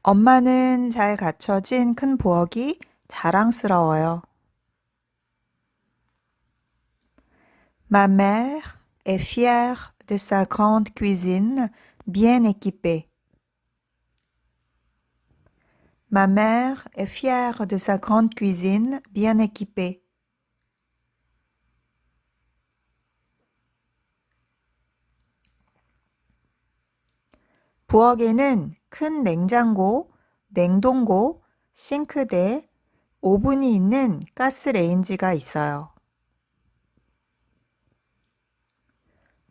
엄마는 잘 갖춰진 큰 부엌이 자랑스러워요. Ma mère est fière de sa grande cuisine bien équipée. Ma mère est fière de sa grande cuisine bien équipée. 부엌에는 큰 냉장고, 냉동고, 싱크대, 오븐이 있는 가스레인지가 있어요.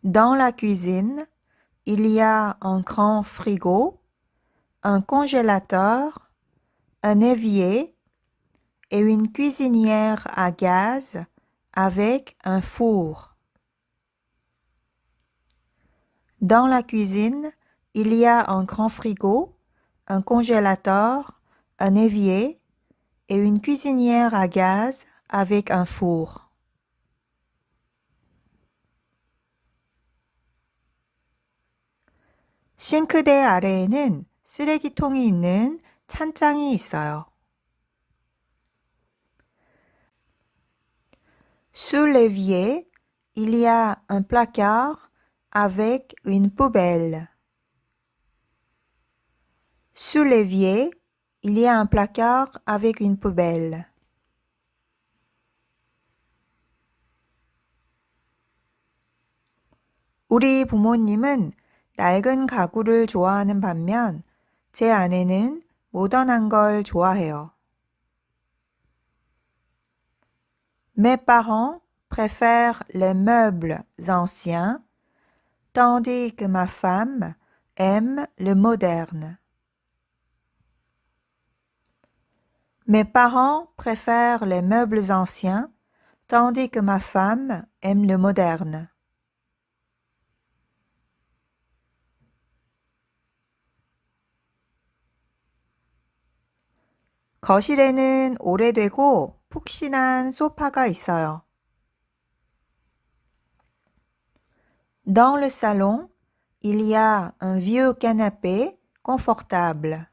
Dans la cuisine, il y a un grand frigo, un congélateur, un évier et une cuisinière à gaz avec un four. Dans la cuisine, il y a un grand frigo, un congélateur, un évier et une cuisinière à gaz avec un four. 싱크대 아래에는 쓰레기통이 있는 찬장이 있어요. Sous l'évier, il y a un placard avec une poubelle. Sous l'évier, il y a un placard avec une poubelle. 우리 부모님은 낡은 가구를 좋아하는 반면 제 아내는 모던한 걸 좋아해요. Mes parents préfèrent les meubles anciens, tandis que ma femme aime le moderne. Mes parents préfèrent les meubles anciens, tandis que ma femme aime le moderne. 거실에는 오래되고 푹신한 소파가 있어요. Dans le salon, il y a un vieux canapé confortable.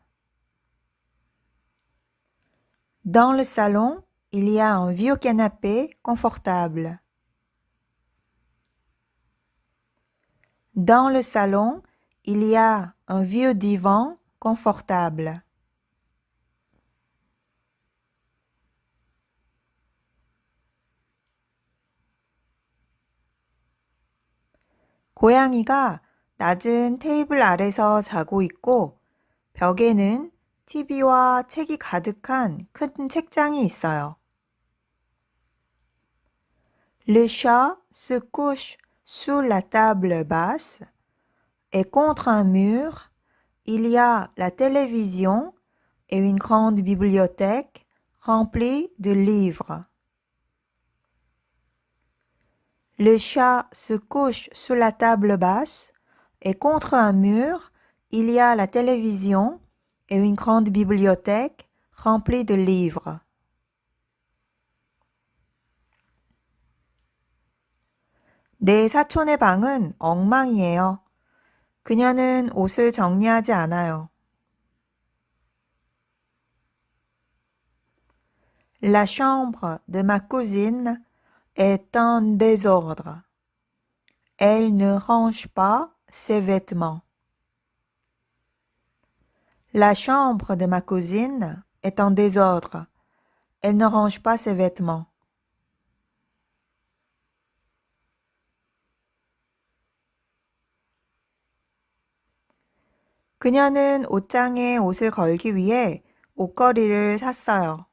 Dans le salon, il y a un vieux canapé confortable. Dans le salon, il y a un vieux divan confortable. 고양이가 낮은 테이블 아래서 자고 있고 벽에는 TV와 책이 가득한 큰 책장이 있어요. Le chat se couche sous la table basse et contre un mur, il y a la télévision et une grande bibliothèque remplie de livres. Le chat se couche sous la table basse et contre un mur, il y a la télévision et une grande bibliothèque remplie de livres. 내 사촌의 방은 엉망이에요. 그녀는 옷을 정리하지 않아요. La chambre de ma cousine est en désordre. Elle ne range pas ses vêtements. La chambre de ma cousine est en désordre. Elle ne range pas ses vêtements. 그녀는 옷장에 옷을 걸기 위해 옷걸이를 샀어요.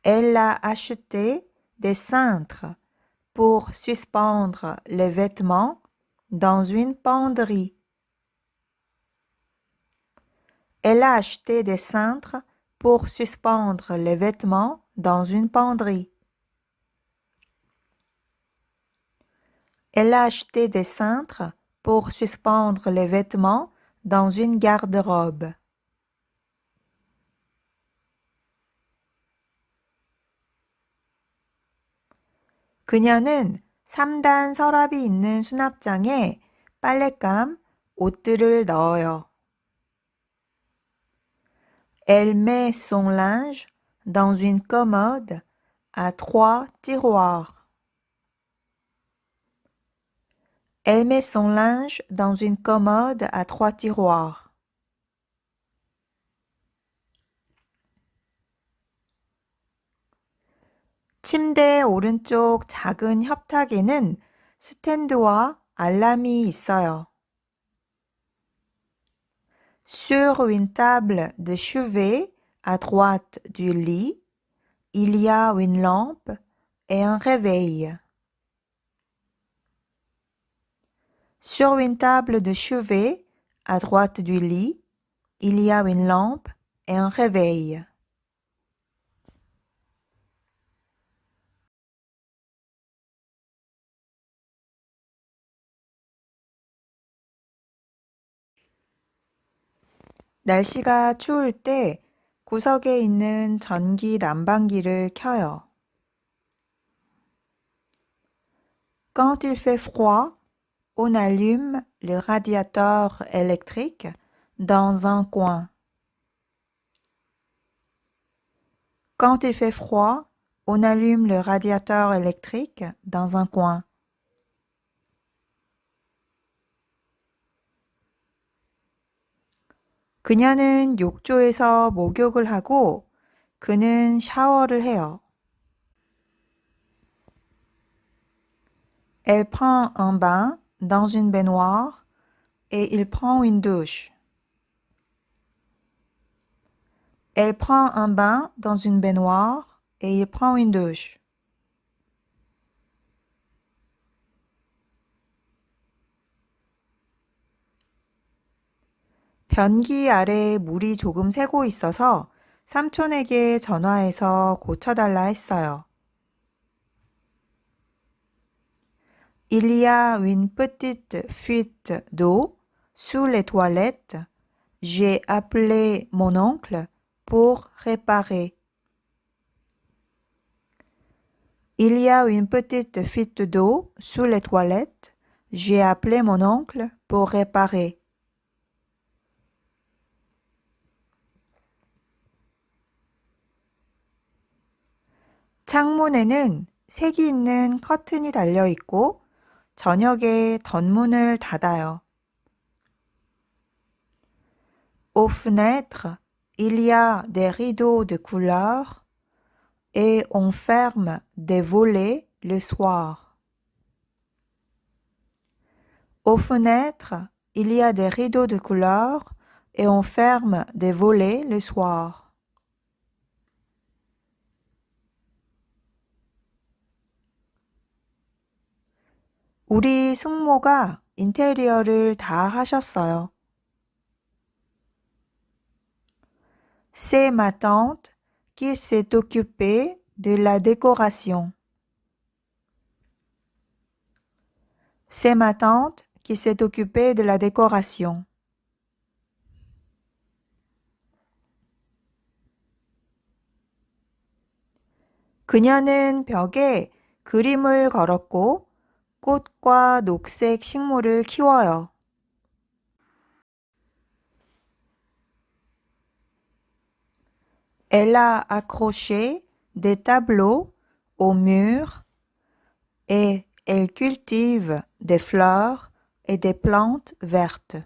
Elle a acheté des cintres pour suspendre les vêtements dans une penderie. Elle a acheté des cintres pour suspendre les vêtements dans une penderie. Elle a acheté des cintres pour suspendre les vêtements dans une garde-robe. 그녀는 3단 서랍이 있는 수납장에 빨랫감, 옷들을 넣어요. Elle met son linge dans une commode à 3 tiroirs. Elle met son linge dans une commode à 3 tiroirs. 침대 오른쪽 작은 협탁에는 스탠드와 알람이 있어요. Sur une table de chevet à droite du lit, il y a une lampe et un réveil. Sur une table de chevet à droite du lit, il y a une lampe et un réveil. 날씨가 추울 때 구석에 있는 전기 난방기를 켜요. Quand il fait froid, on allume le radiateur électrique dans un coin. Quand il fait froid, on allume le radiateur électrique dans un coin. 그녀는 욕조에서 목욕을 하고 그는 샤워를 해요. Elle prend un bain dans une baignoire et il prend une douche. Elle prend un bain dans une baignoire et il prend une douche. 변기 아래에 물이 조금 새고 있어서 삼촌에게 전화해서 고쳐달라 했어요. Il y a une petite fuite d'eau sous les toilettes. J'ai appelé mon oncle pour réparer. Il y a une petite fuite d'eau sous les toilettes. J'ai appelé mon oncle pour réparer. 창문에는 색이 있는 커튼이 달려 있고 저녁에 덧문을 닫아요. Aux fenêtres, il y a des rideaux de couleur et on ferme des volets le soir. Aux fenêtres, il y a des rideaux de couleur et on ferme des volets le soir. 우리 숙모가 인테리어를 다 하셨어요. C'est ma tante qui s'est occupée de la décoration. C'est ma tante qui s'est occupée de la décoration. 그녀는 벽에 그림을 걸었고 꽃과 녹색 식물을 키워요. Elle a accroché des tableaux au mur et elle cultive des fleurs et des plantes vertes.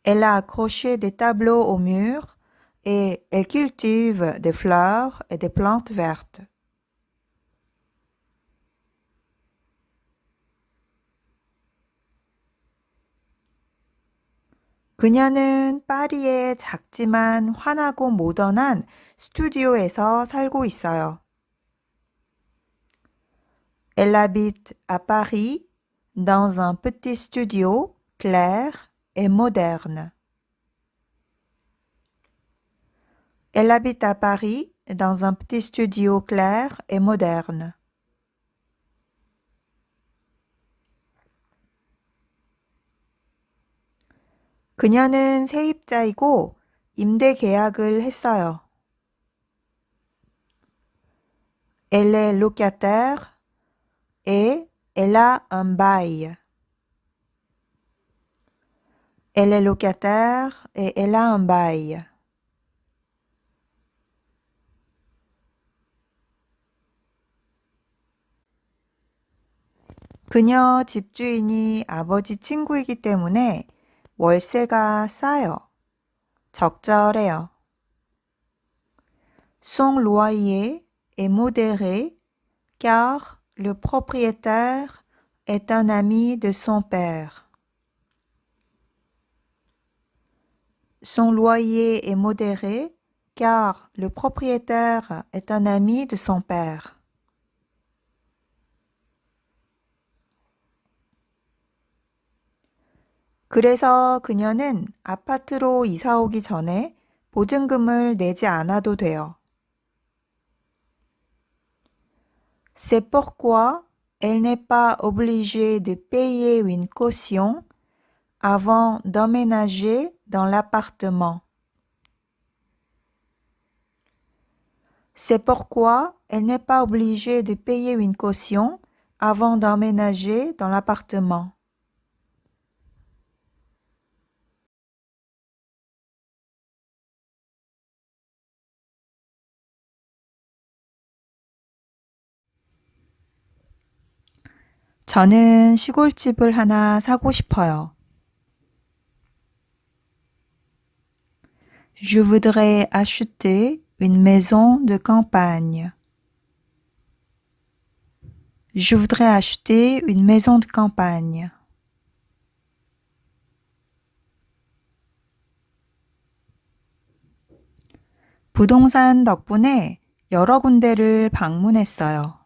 Elle a accroché des tableaux au mur et elle cultive des fleurs et des plantes vertes. 그녀는 파리의 작지만 환하고 모던한 스튜디오에서 살고 있어요. Elle habite à Paris dans un petit studio clair et moderne. Elle habite à Paris dans un petit studio clair et moderne. 그녀는 세입자이고 임대 계약을 했어요. Elle est locataire et elle a un bail. Elle est locataire et elle a un bail. 그녀 집주인이 아버지 친구이기 때문에 월세가 싸요. 적절해요. Son loyer est modéré car le propriétaire est un ami de son père. Son loyer est modéré car le propriétaire est un ami de son père. 그래서 그녀는 아파트로 이사 오기 전에 보증금을 내지 않아도 돼요. C'est pourquoi elle n'est pas obligée de payer une caution avant d'emménager dans l'appartement. C'est pourquoi elle n'est pas obligée de payer une caution avant d'emménager dans l'appartement. 저는 시골집을 하나 사고 싶어요. Je voudrais acheter une maison de campagne. Je voudrais acheter une maison de campagne. 부동산 덕분에 여러 군데를 방문했어요.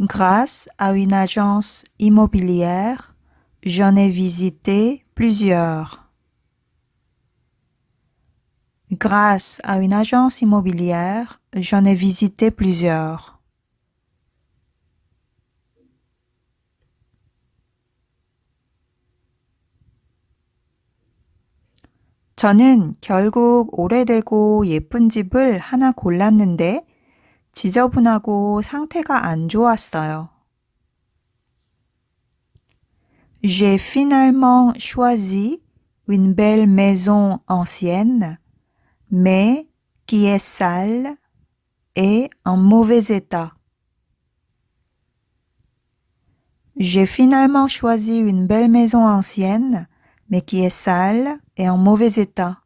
Grâce à une agence immobilière, j'en ai visité plusieurs. Grâce à une agence immobilière, j'en ai visité plusieurs. 저는 결국 오래되고 예쁜 집을 하나 골랐는데 지저분하고 상태가 안 좋았어요. J'ai finalement choisi une belle maison ancienne, mais qui est sale et en mauvais état. J'ai finalement choisi une belle maison ancienne, mais qui est sale et en mauvais état.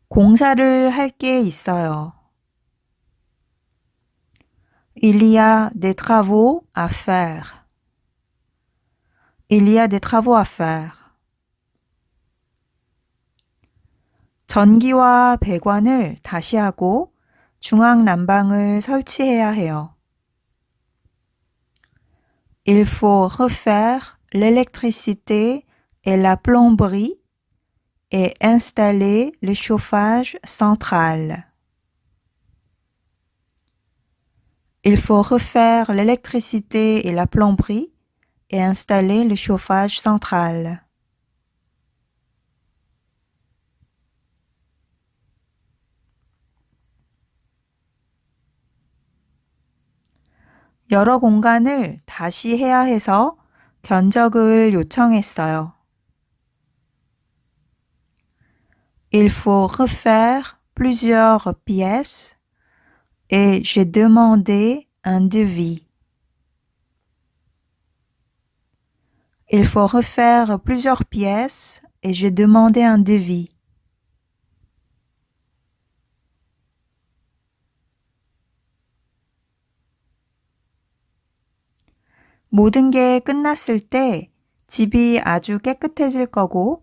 공사를 할 게 있어요. Il y a des travaux à faire. Il y a des travaux à faire. 전기와 배관을 다시 하고 중앙 난방을 설치해야 해요. Il faut refaire l'électricité et la plomberie et installer le chauffage central. Il faut refaire l'électricité et la plomberie et installer le chauffage central. 여러 공간을 다시 해야 해서 견적을 요청했어요. Il faut refaire plusieurs pièces et j'ai demandé un devis. Il faut refaire plusieurs pièces et j'ai demandé un devis. 모든 게 끝났을 때 집이 아주 깨끗해질 거고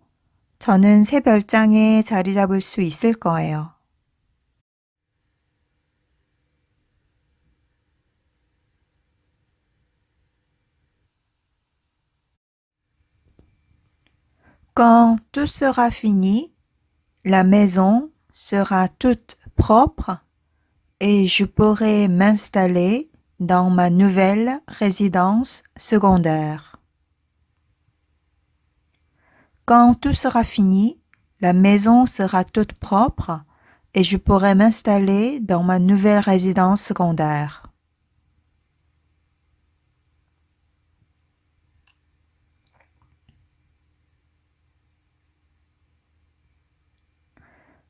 저는 새 별장에 자리 잡을 수 있을 거예요. Quand tout sera fini, la maison sera toute propre et je pourrai m'installer dans ma nouvelle résidence secondaire. Quand tout sera fini, la maison sera toute propre et je pourrai m'installer dans ma nouvelle résidence secondaire.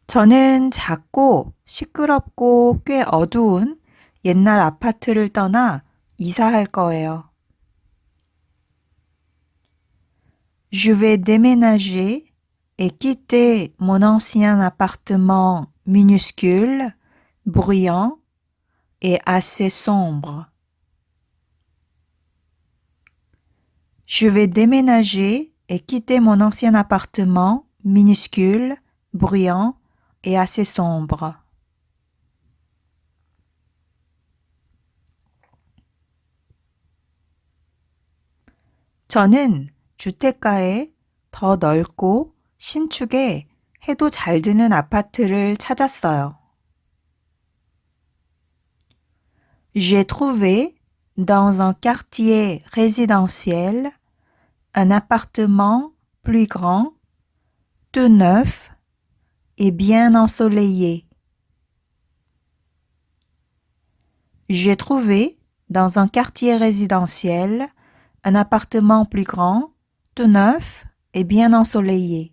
저는 작고 시끄럽고 꽤 어두운 옛날 아파트를 떠나 이사할 거예요. Je vais déménager et quitter mon ancien appartement minuscule, bruyant et assez sombre. Je vais déménager et quitter mon ancien appartement minuscule, bruyant et assez sombre. 저는 주택가에 더 넓고 신축에 해도 잘 드는 아파트를 찾았어요. J'ai trouvé dans un quartier résidentiel un appartement plus grand, tout neuf et bien ensoleillé. J'ai trouvé dans un quartier résidentiel un appartement plus grand, tout neuf et bien ensoleillé.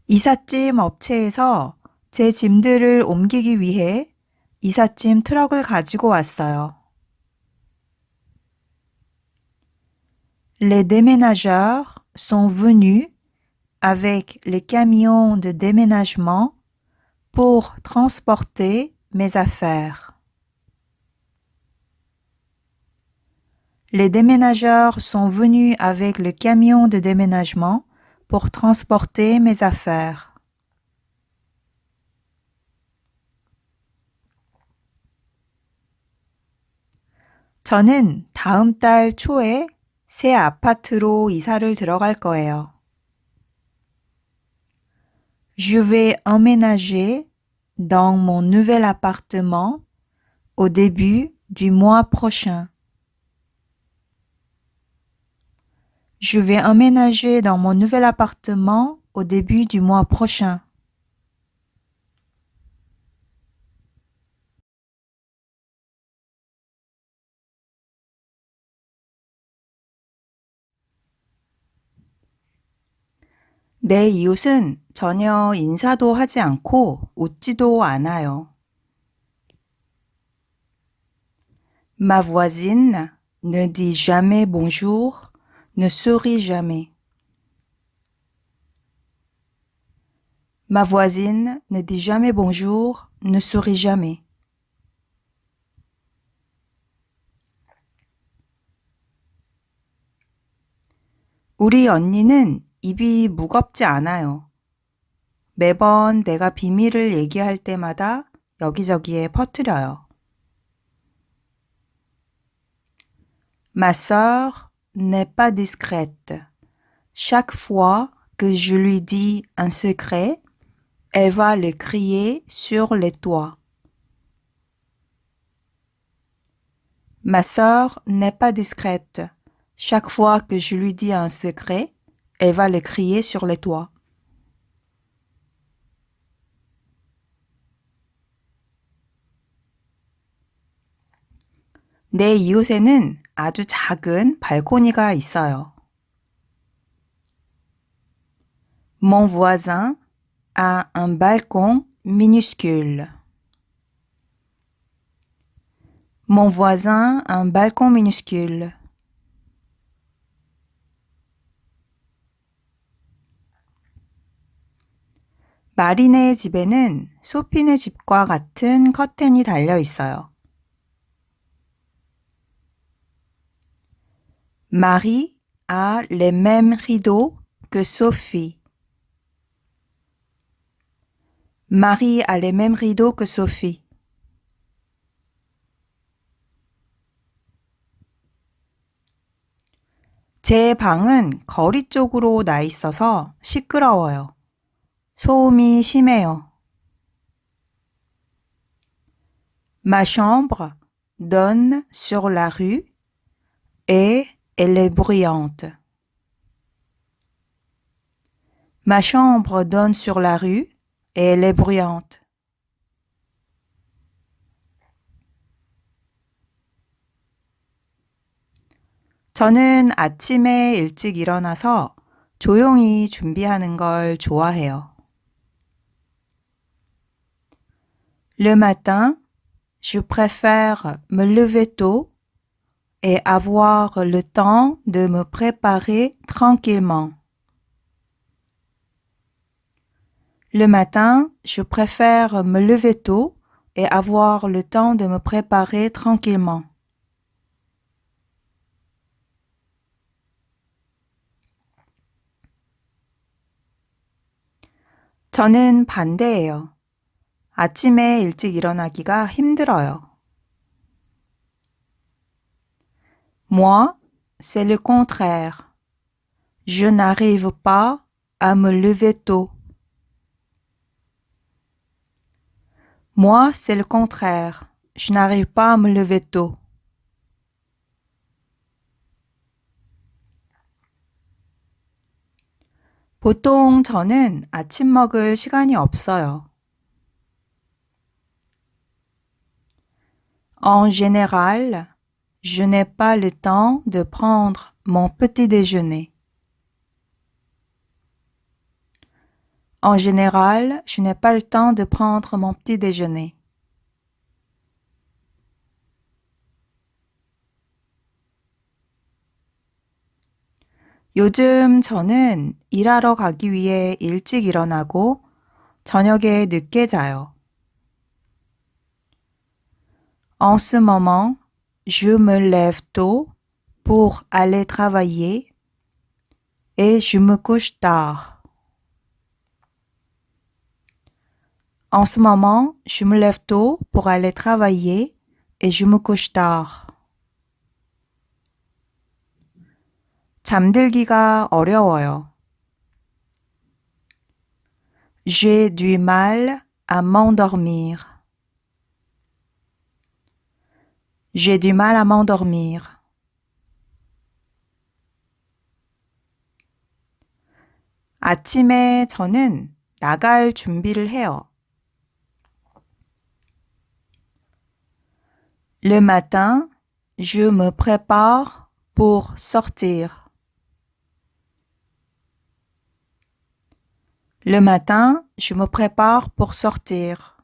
이삿짐 업체에서 제 짐들을 옮기기 위해 이삿짐 트럭을 가지고 왔어요. Les déménageurs sont venus avec les camions de déménagement pour transporter mes affaires. Les déménageurs sont venus avec le camion de déménagement pour transporter mes affaires. 저는 다음 달 초에 새 아파트로 이사를 들어갈 거예요. Je vais emménager dans mon nouvel appartement au début du mois prochain. Je vais emménager dans mon nouvel appartement au début du mois prochain. 내 이웃은 전혀 인사도 하지 않고 웃지도 않아요. Ma voisine ne dit jamais bonjour, ne sourit jamais. Ma voisine ne dit jamais bonjour, ne sourit jamais. 우리 언니는 입이 무겁지 않아요. 매번 내가 비밀을 얘기할 때마다 여기저기에 퍼뜨려요. Ma sœur n'est pas discrète. Chaque fois que je lui dis un secret, elle va le crier sur les toits. Ma sœur n'est pas discrète. Chaque fois que je lui dis un secret, elle va le crier sur les toits. 내 이웃에는 아주 작은 발코니가 있어요. Mon voisin a un balcon minuscule. Mon voisin a un balcon minuscule. 마리네의 집에는 소피네 집과 같은 커튼이 달려 있어요. Marie a les mêmes rideaux que Sophie. Marie a les mêmes rideaux que Sophie. 제 방은 거리 쪽으로 나 있어서 시끄러워요. 소음이 심해요. Ma chambre donne sur la rue et elle est bruyante. Ma chambre donne sur la rue et elle est bruyante. 저는 아침에 일찍 일어나서 조용히 준비하는 걸 좋아해요. Le matin, je préfère me lever tôt et avoir le temps de me préparer tranquillement. Le matin, je préfère me lever tôt et avoir le temps de me préparer tranquillement. 저는 반대예요. 아침에 일찍 일어나기가 힘들어요. Moi, c'est le contraire. Je n'arrive pas à me lever tôt. Moi, c'est le contraire. Je n'arrive pas à me lever tôt. 보통 저는 아침 먹을 시간이 없어요. En général, je n'ai pas le temps de prendre mon petit déjeuner. En général, je n'ai pas le temps de prendre mon petit déjeuner. 요즘 저는 일하러 가기 위해 일찍 일어나고 저녁에 늦게 자요. En ce moment, je me lève tôt pour aller travailler et je me couche tard. En ce moment, je me lève tôt pour aller travailler et je me couche tard. 잠들기가 어려워요. J'ai du mal à m'endormir. J'ai du mal à m'endormir. 아침에 저는 나갈 준비를 해요. Le matin, je me prépare pour sortir. Le matin, je me prépare pour sortir.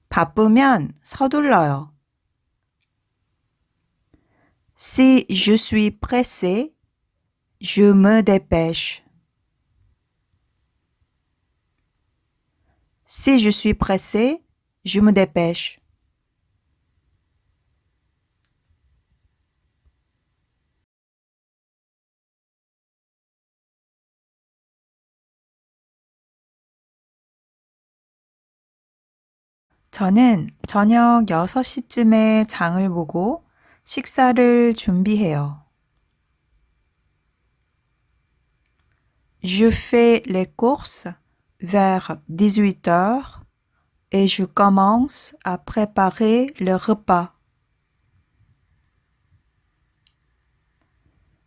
바쁘면 서둘러요. Si je suis pressé, je me dépêche. Si je suis pressé, je me dépêche. 저는 저녁 6시쯤에 장을 보고 식사를 준비해요. Je fais les courses vers 18 heures et je commence à préparer le repas.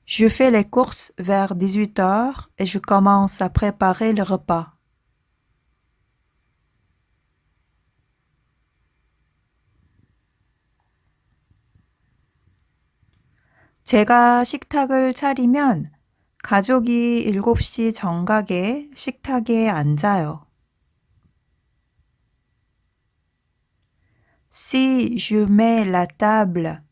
Je fais les courses vers 18 heures et je commence à préparer le repas. 제가 식탁을 차리면 가족이 7시 정각에 식탁에 앉아요. Si je mets la table,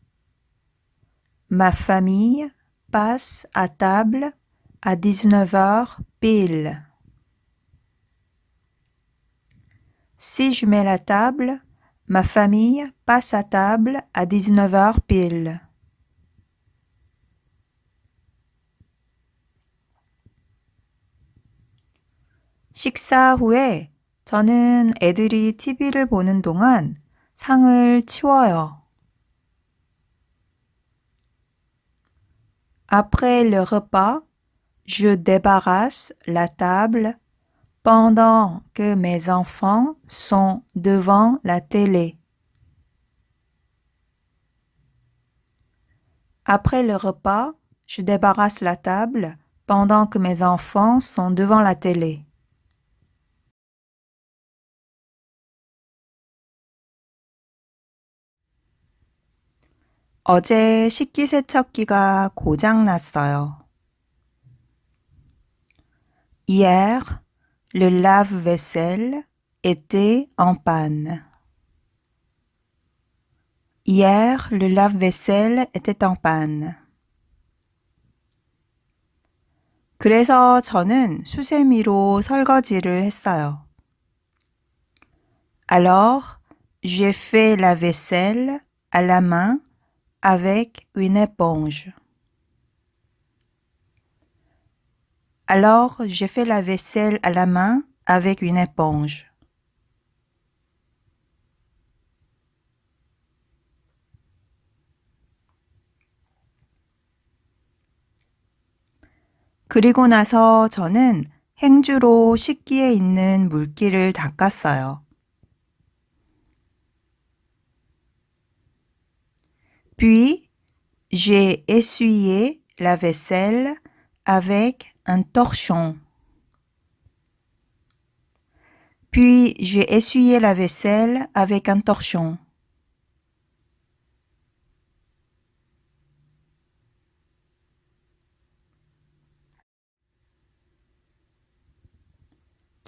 ma famille passe à table à 19 heures pile. Si je mets la table, ma famille passe à table à 19 heures pile. 식사 후에 저는 애들이 TV를 보는 동안 상을 치워요. Après le repas, je débarrasse la table pendant que mes enfants sont devant la télé. Après le repas, Je débarrasse la table pendant que mes enfants sont devant la télé. 어제 식기세척기가 고장 났어요. Hier, le lave-vaisselle était en panne. Hier, le lave-vaisselle était en panne. 그래서 저는 수세미로 설거지를 했어요. Alors, j'ai fait la vaisselle à la main avec une éponge. Alors, j'ai fait la vaisselle à la main avec une éponge. 그리고 나서 저는 행주로 식기에 있는 물기를 닦았어요. Puis, j'ai essuyé la vaisselle avec un torchon. Puis, j'ai essuyé la vaisselle avec un torchon.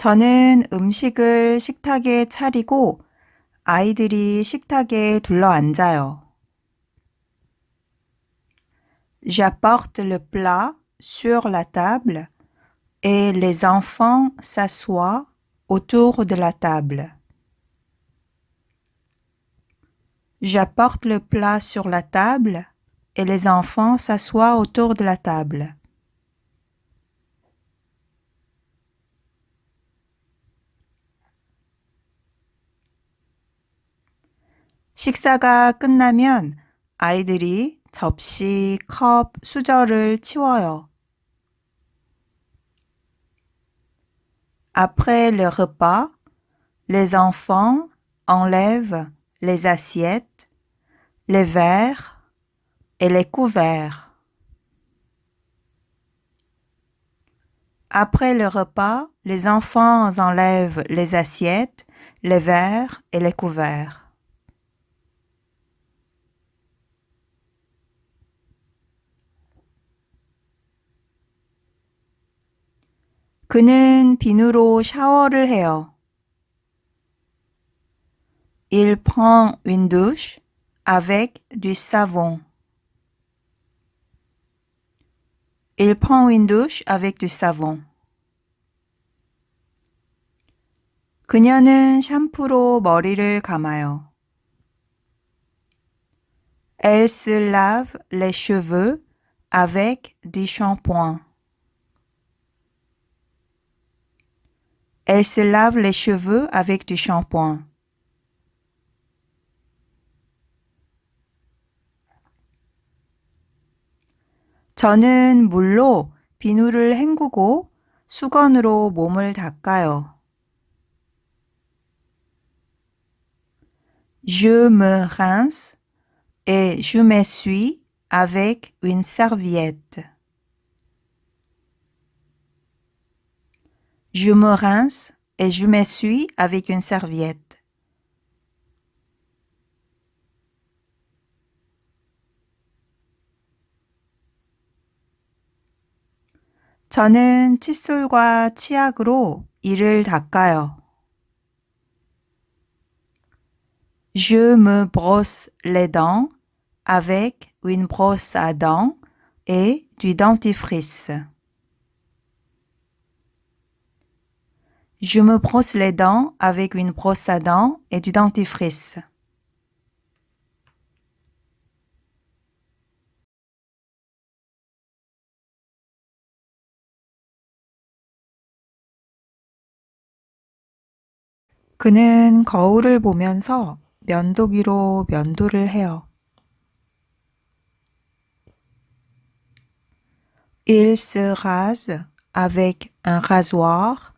저는 음식을 식탁에 차리고 아이들이 식탁에 둘러앉아요. J'apporte le plat sur la table et les enfants s'assoient autour de la table. J'apporte le plat sur la table et les enfants s'assoient autour de la table. 식사가 끝나면 아이들이 접시, 컵, 수저를 치워요. Après le repas, les enfants enlèvent les assiettes, les verres et les couverts. Après le repas, les enfants enlèvent les assiettes, les verres et les couverts. 그는 비누로 샤워를 해요. Il prend une douche avec du savon. Il prend une douche avec du savon. 그녀는 샴푸로 머리를 감아요. Elle se lave les cheveux avec du shampoing. Elle se lave les cheveux avec du shampoing. 저는 물로 비누를 헹구고 수건으로 몸을 닦아요. Je me rince et je m'essuie avec une serviette. Je me rince et je m'essuie avec une serviette. 저는 칫솔과 치약으로 이를 닦아요. Je me brosse les dents avec une brosse à dents et du dentifrice. Je me brosse les dents avec une brosse à dents et du dentifrice. 그는 거울을 보면서 면도기로 면도를 해요. Il se rase avec un rasoir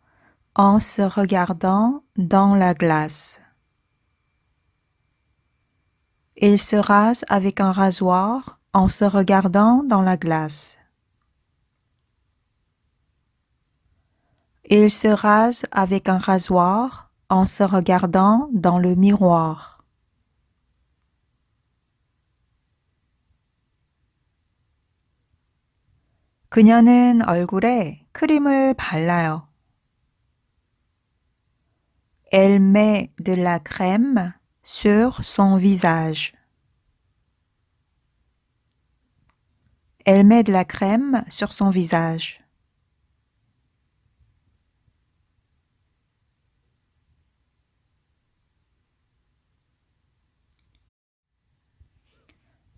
en se regardant dans la glace. Il se rase avec un rasoir en se regardant dans la glace. Il se rase avec un rasoir en se regardant dans le miroir. 그녀는 얼굴에 크림을 발라요. Elle met de la crème sur son visage. Elle met de la crème sur son visage.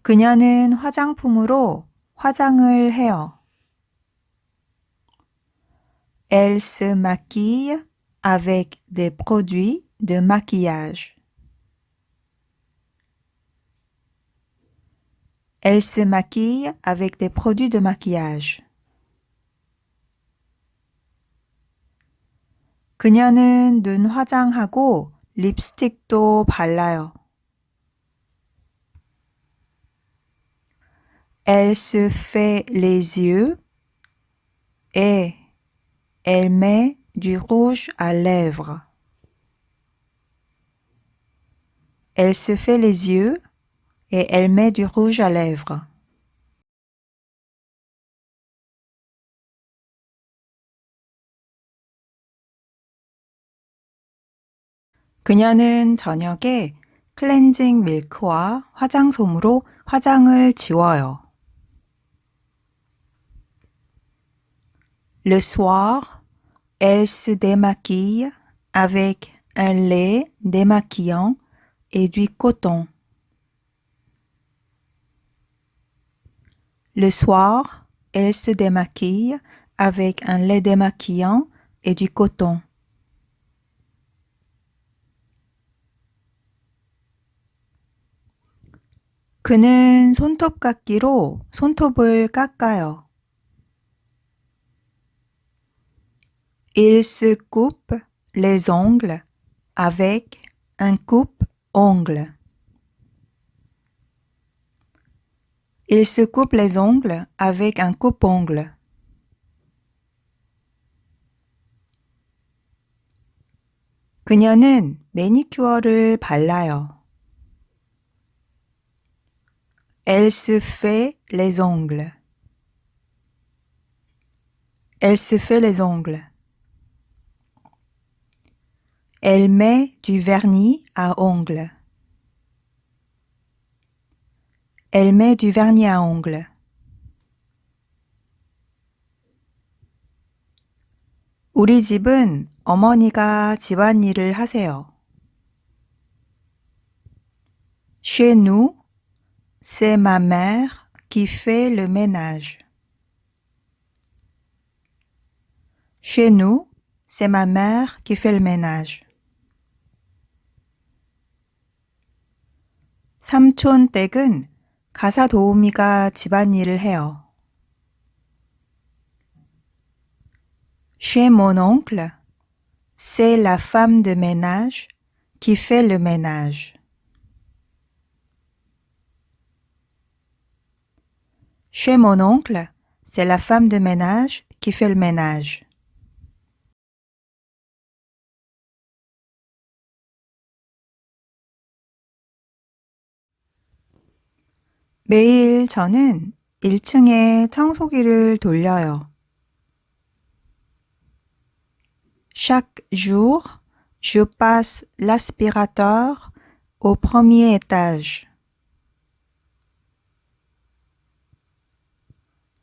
그녀는 화장품으로 화장을 해요. Elle se maquille avec des produits de maquillage. Elle se maquille avec des produits de maquillage. 그녀는 눈 화장하고 립스틱도 발라요. Elle se fait les yeux et elle met du rouge à lèvres. Elle se fait les yeux et elle met du rouge à lèvres. 그녀는 저녁에 클렌징 밀크와 화장솜으로 화장을 지워요. Le soir, elle se démaquille avec un lait démaquillant et du coton. Le soir, elle se démaquille avec un lait démaquillant et du coton. 그는 손톱깎이로 손톱을 깎아요. Il se coupe les ongles avec un coupe-ongles. Il se coupe les ongles avec un coupe-ongles. 그녀는 매니큐어를 발라요. Elle se fait les ongles. Elle se fait les ongles. Elle met du vernis à ongles. Elle met du vernis à ongles. 우리 집은 어머니가 집안일을 하세요. Chez nous, c'est ma mère qui fait le ménage. Chez nous, c'est ma mère qui fait le ménage. 삼촌 댁은 가사 도우미가 집안일을 해요. Chez mon oncle, c'est la femme de ménage qui fait le ménage. Chez mon oncle, c'est la femme de ménage qui fait le ménage. 매일 저는 1층에 청소기를 돌려요. Chaque jour, je passe l'aspirateur au premier étage.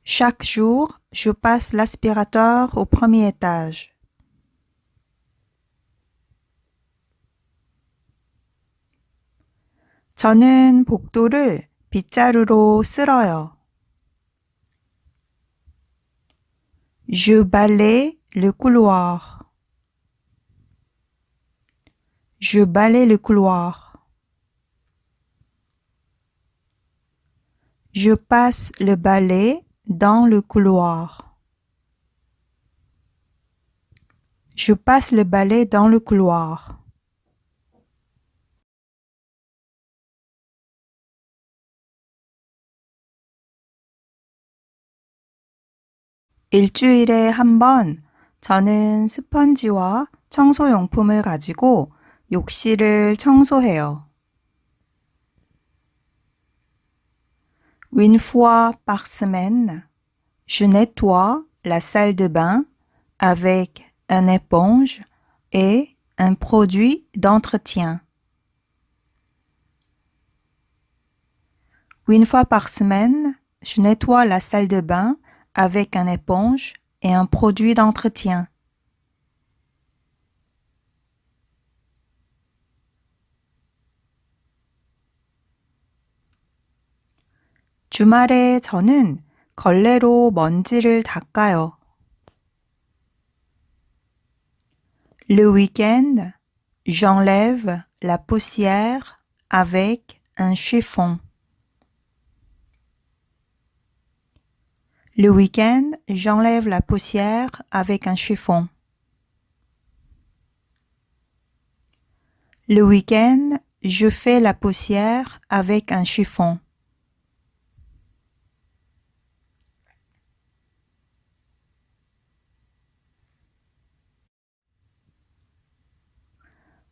Chaque jour, je passe l'aspirateur au premier étage. 저는 복도를 빗자루로 쓸어요. Je balaye le couloir. Je balaye le couloir. Je passe le balai dans le couloir. Je passe le balai dans le couloir. 일주일에 한 번 저는 스펀지와 청소용품을 가지고 욕실을 청소해요. Une fois par semaine, je nettoie la salle de bain avec une éponge et un produit d'entretien. Une fois par semaine, je nettoie la salle de bain avec une éponge et un produit d'entretien. 주말에 저는 걸레로 먼지를 닦아요. Le week-end, j'enlève la poussière avec un chiffon. Le week-end, j'enlève la poussière avec un chiffon. Le week-end, je fais la poussière avec un chiffon.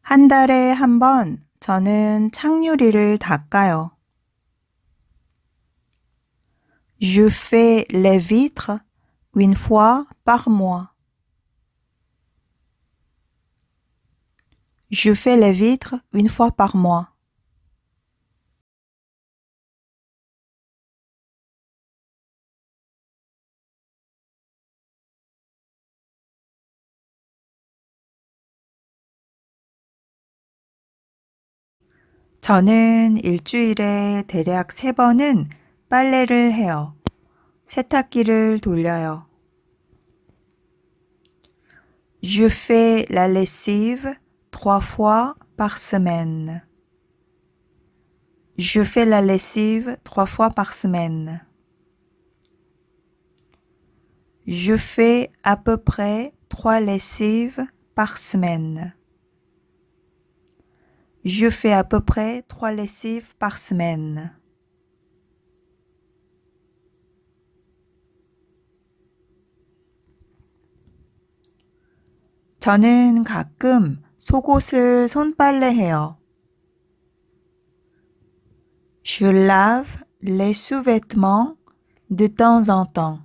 한 달에 한 번 저는 창유리를 닦아요. Je fais les vitres une fois par mois. Je fais les vitres une fois par mois. 저는 일주일에 대략 3번은 빨래를 해요. 세탁기를 돌려요. Je fais la lessive 3 fois par semaine. Je fais la lessive 3 fois par semaine. Je fais à peu près 3 lessives par semaine. Je fais à peu près 3 lessives par semaine. 저는 가끔 속옷을 손빨래해요. Je lave les sous-vêtements de temps en temps.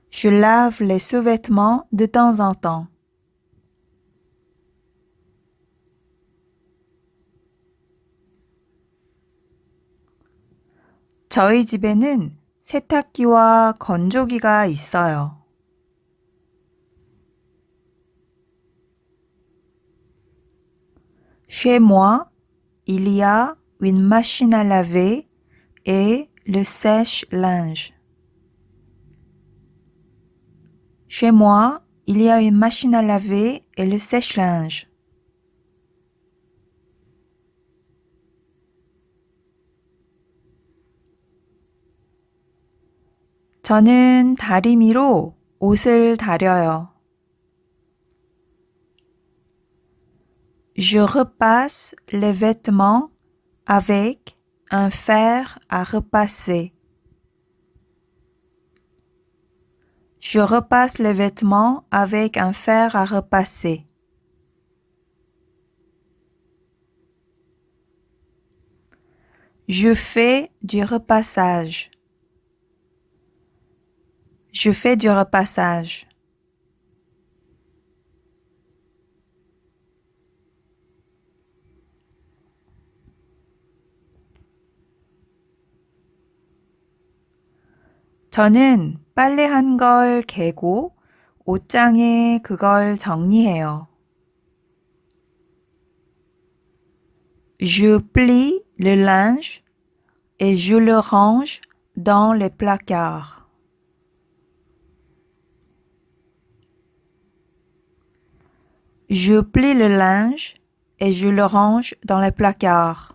Je lave les sous-vêtements de temps en temps. 저희 집에는 세탁기와 건조기가 있어요. Chez moi, il y a une machine à laver et le sèche-linge. Chez moi, il y a une machine à laver et le sèche-linge. 저는 다리미로 옷을 다려요. Je repasse les vêtements avec un fer à repasser. Je repasse les vêtements avec un fer à repasser. Je fais du repassage. Je fais du repassage. 저는 빨래한 걸 개고 옷장에 그걸 정리해요. Je plie le linge et je le range dans les placards. Je plie le linge et je le range dans les placards.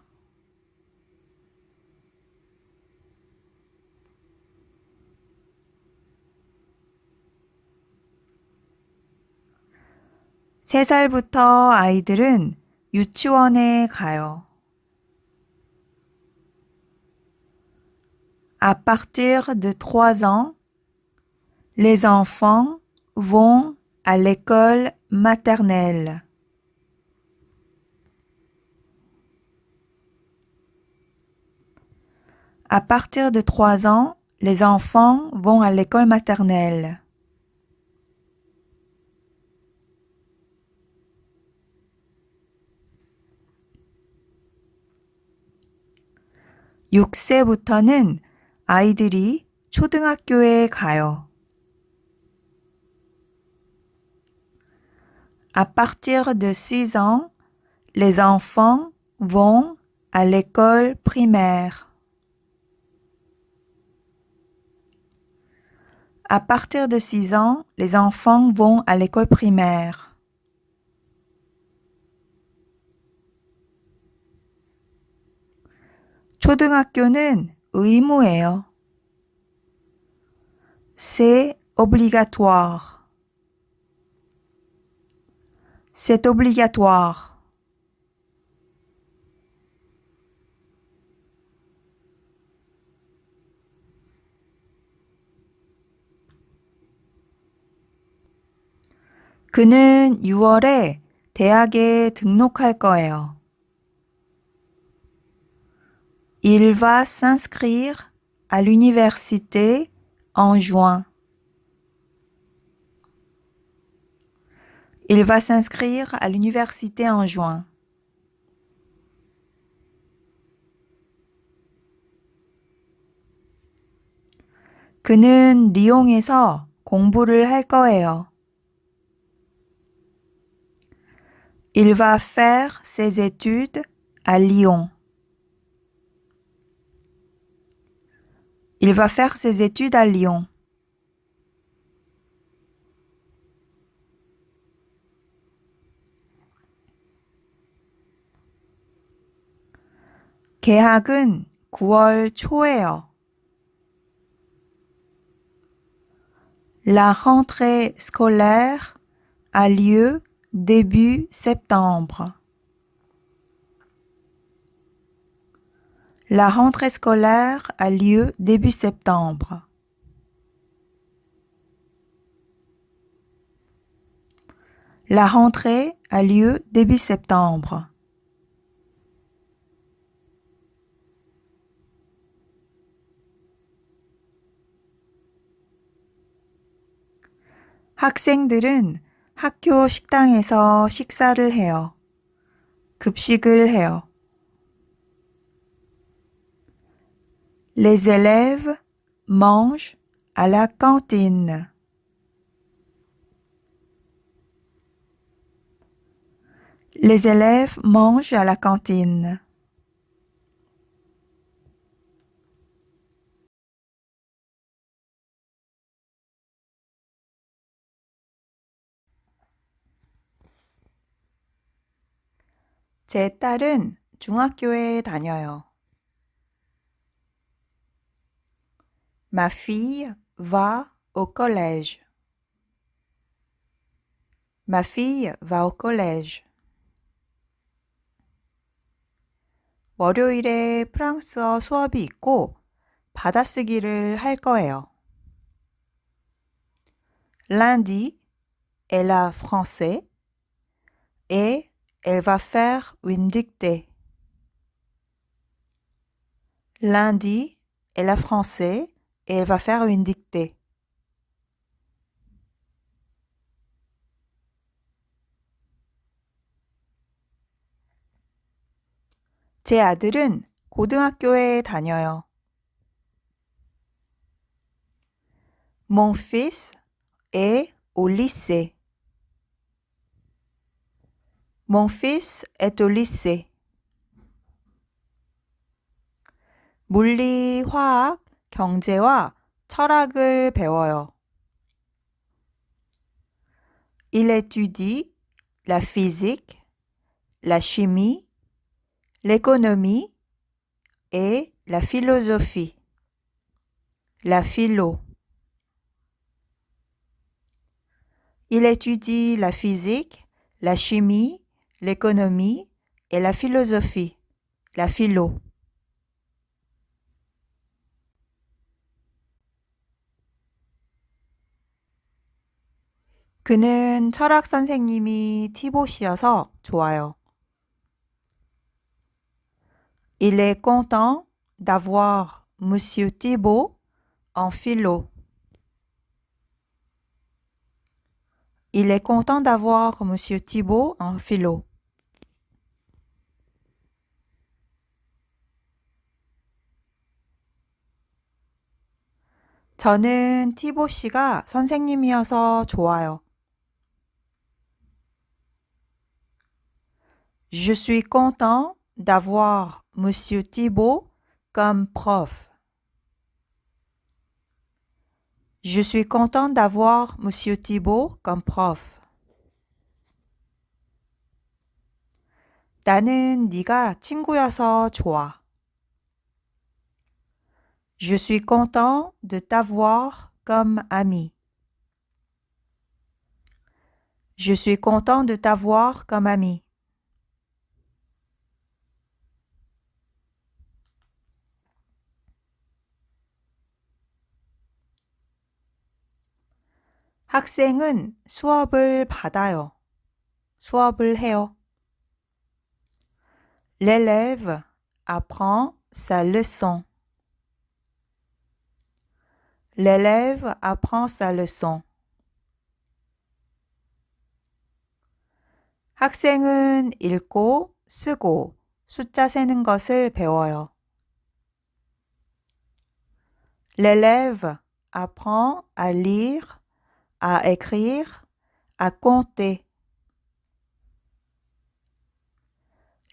세 살부터 아이들은 유치원에 가요. À partir de 3 ans, Les enfants vont à l'école maternelle. À partir de 3 ans, les enfants vont à l'école maternelle. (6세부터는) 아이들이 초등학교에 가요. À partir de 6 ans, les enfants vont à l'école primaire. À partir de 6 ans, les enfants vont à l'école primaire. 초등학교는 의무예요. C'est obligatoire. C'est obligatoire. 그는 6월에 대학에 등록할 거예요. Il va s'inscrire à l'université en juin. Il va s'inscrire à l'université en juin. 그는 리옹에서 공부를 할 거예요. Il va faire ses études à Lyon. Il va faire ses études à Lyon. 개학은 9월 초예요. La rentrée scolaire a lieu début septembre. La rentrée scolaire a lieu début septembre. La rentrée a lieu début septembre. 학생들은 학교 식당에서 식사를 해요. 급식을 해요. Les élèves mangent à la cantine. Les élèves mangent à la cantine. 제 딸은 중학교에 다녀요. Ma fille va au collège. Ma fille va au collège. 월요일에 프랑스어 수업이 있고 받아쓰기를 할 거예요. Lundi, elle a français et elle va faire une dictée. Lundi, elle a français et elle va faire une dictée. 제 아들은 고등학교에 다녀요. Mon fils est au lycée. Mon fils est au lycée. 물리, 화학, 경제와 철학을 배워요. Il étudie la physique, la chimie, l'économie et la philosophie. La philo. Il étudie la physique, la chimie, l'économie et la philosophie. La philo. 그는 철학 선생님이 티봇이어서 좋아요. Il est content d'avoir Monsieur Thibault en philo. Il est content d'avoir Monsieur Thibault en philo. 저는 티보 씨가 선생님이어서 좋아요. Je suis content d'avoir Monsieur Thibault comme prof. Je suis content d'avoir Monsieur Thibault comme prof. 나는 네가 친구여서 좋아. Je suis content de t'avoir comme ami. Je suis content de t'avoir comme ami. 학생은 수업을 받아요. 수업을 해요. L'élève apprend sa leçon. L'élève apprend sa leçon. 학생은 읽고 쓰고 숫자 세는 것을 배워요. L'élève apprend à lire, à écrire, à compter.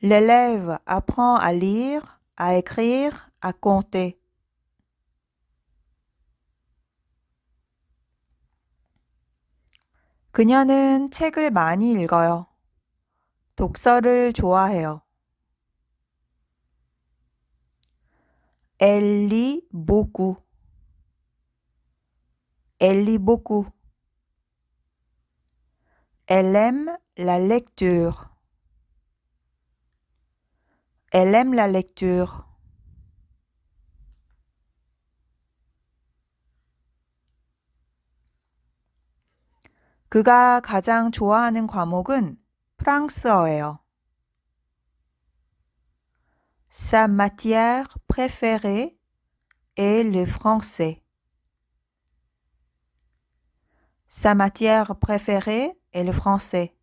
L'élève apprend à lire, à écrire, à compter. 그녀는 책을 많이 읽어요. 독서를 좋아해요. Elle lit beaucoup. Elle lit beaucoup. Elle aime la lecture. Elle aime la lecture. 그가 가장 좋아하는 과목은 프랑스어예요. Sa matière préférée est le français. Sa matière préférée est le français.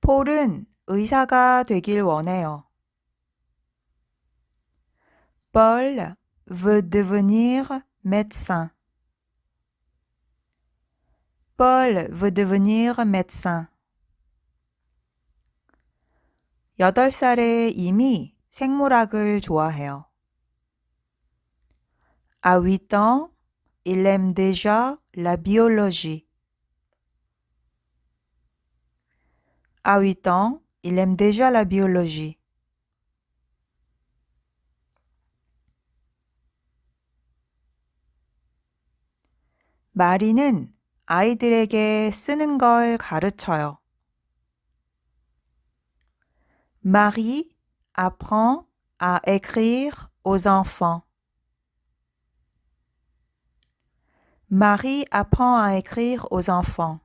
폴은 의사가 되길 원해요. Paul veut devenir médecin. Paul veut devenir médecin. 8살에 이미 생물학을 좋아해요. À 8 ans, il aime déjà la biologie. À 8 ans, il aime déjà la biologie. 마리는 아이들에게 쓰는 걸 가르쳐요. Marie apprend à écrire aux enfants. Marie apprend à écrire aux enfants.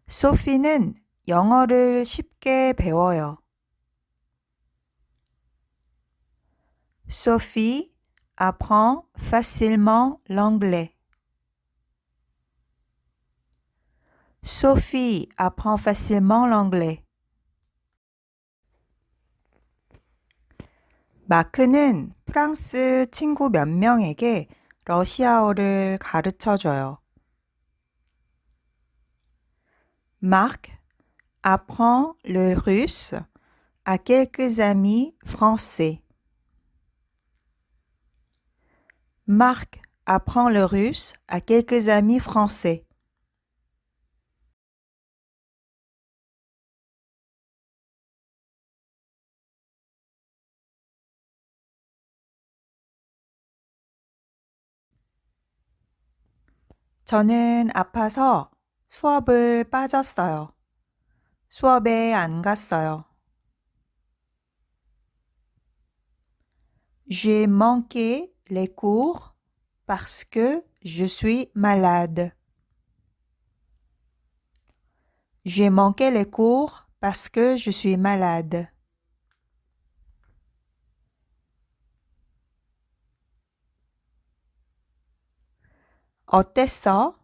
소피는 영어를 쉽게 배워요. Sophie apprend facilement l'anglais. Sophie apprend facilement l'anglais. 마크는 프랑스 친구 몇 명에게 러시아어를 가르쳐줘요. Marc apprend le russe à quelques amis français. Marc apprend le russe à quelques amis français. 저는 아파서 수업을 빠졌어요. 수업에 안 갔어요. J'ai manqué les cours parce que je suis malade. J'ai manqué les cours parce que je suis malade. 어땠어?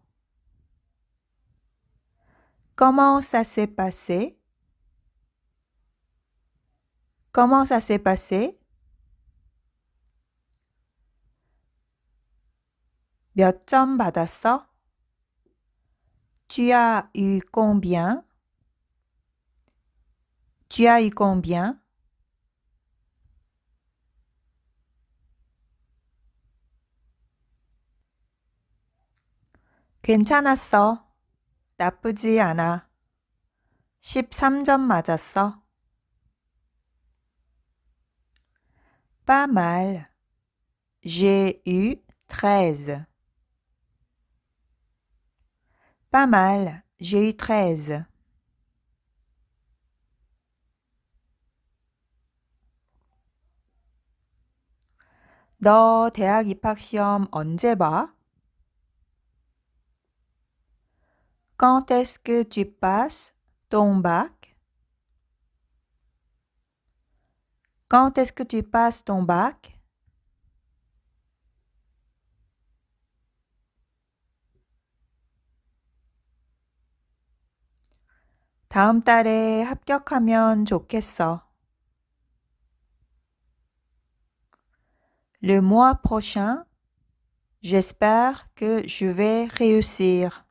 Comment ça s'est passé? Comment ça s'est passé? 몇 점 받았어? Tu as eu combien? Tu as eu combien? 괜찮았어. 나쁘지 않아. 13점 맞았어. Pas mal. J'ai eu 13. Pas mal. J'ai eu 13. 너 대학 입학 시험 언제 봐? Quand est-ce que tu passes ton bac? Quand est-ce que tu passes ton bac? 다음 달에 합격하면 좋겠어. Le mois prochain, j'espère que je vais réussir.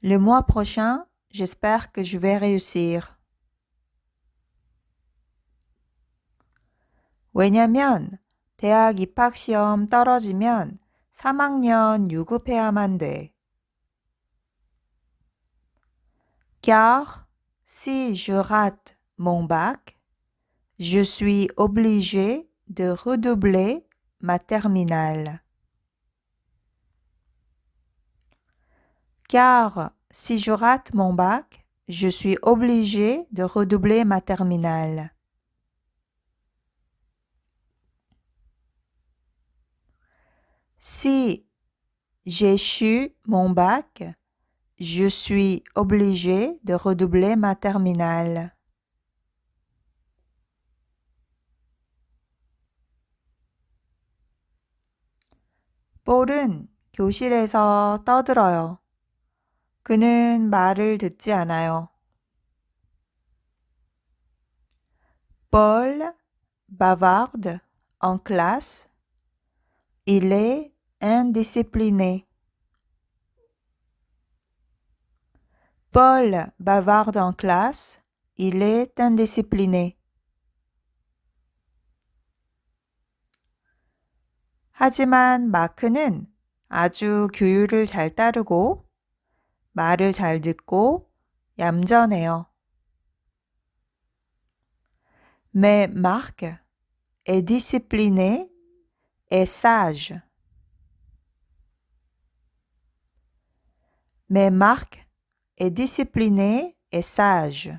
Le mois prochain, j'espère que je vais réussir. 왜냐면 대학 입학 시험 떨어지면 3학년 유급해야만 돼. Car si je rate mon bac, je suis obligé de redoubler ma terminale. Car si je rate mon bac, je suis obligé de redoubler ma terminale. Si j'échoue mon bac, je suis obligé de redoubler ma terminale. 볼은 교실에서 떠들어요. 그는 말을 듣지 않아요. Paul bavarde en classe. Il est indiscipliné. Paul bavarde en classe. Il est indiscipliné. 하지만 마크는 아주 규율을 잘 따르고 말을 잘 듣고 얌전해요. Mais Marc est discipliné et sage. Mais Marc est discipliné et sage.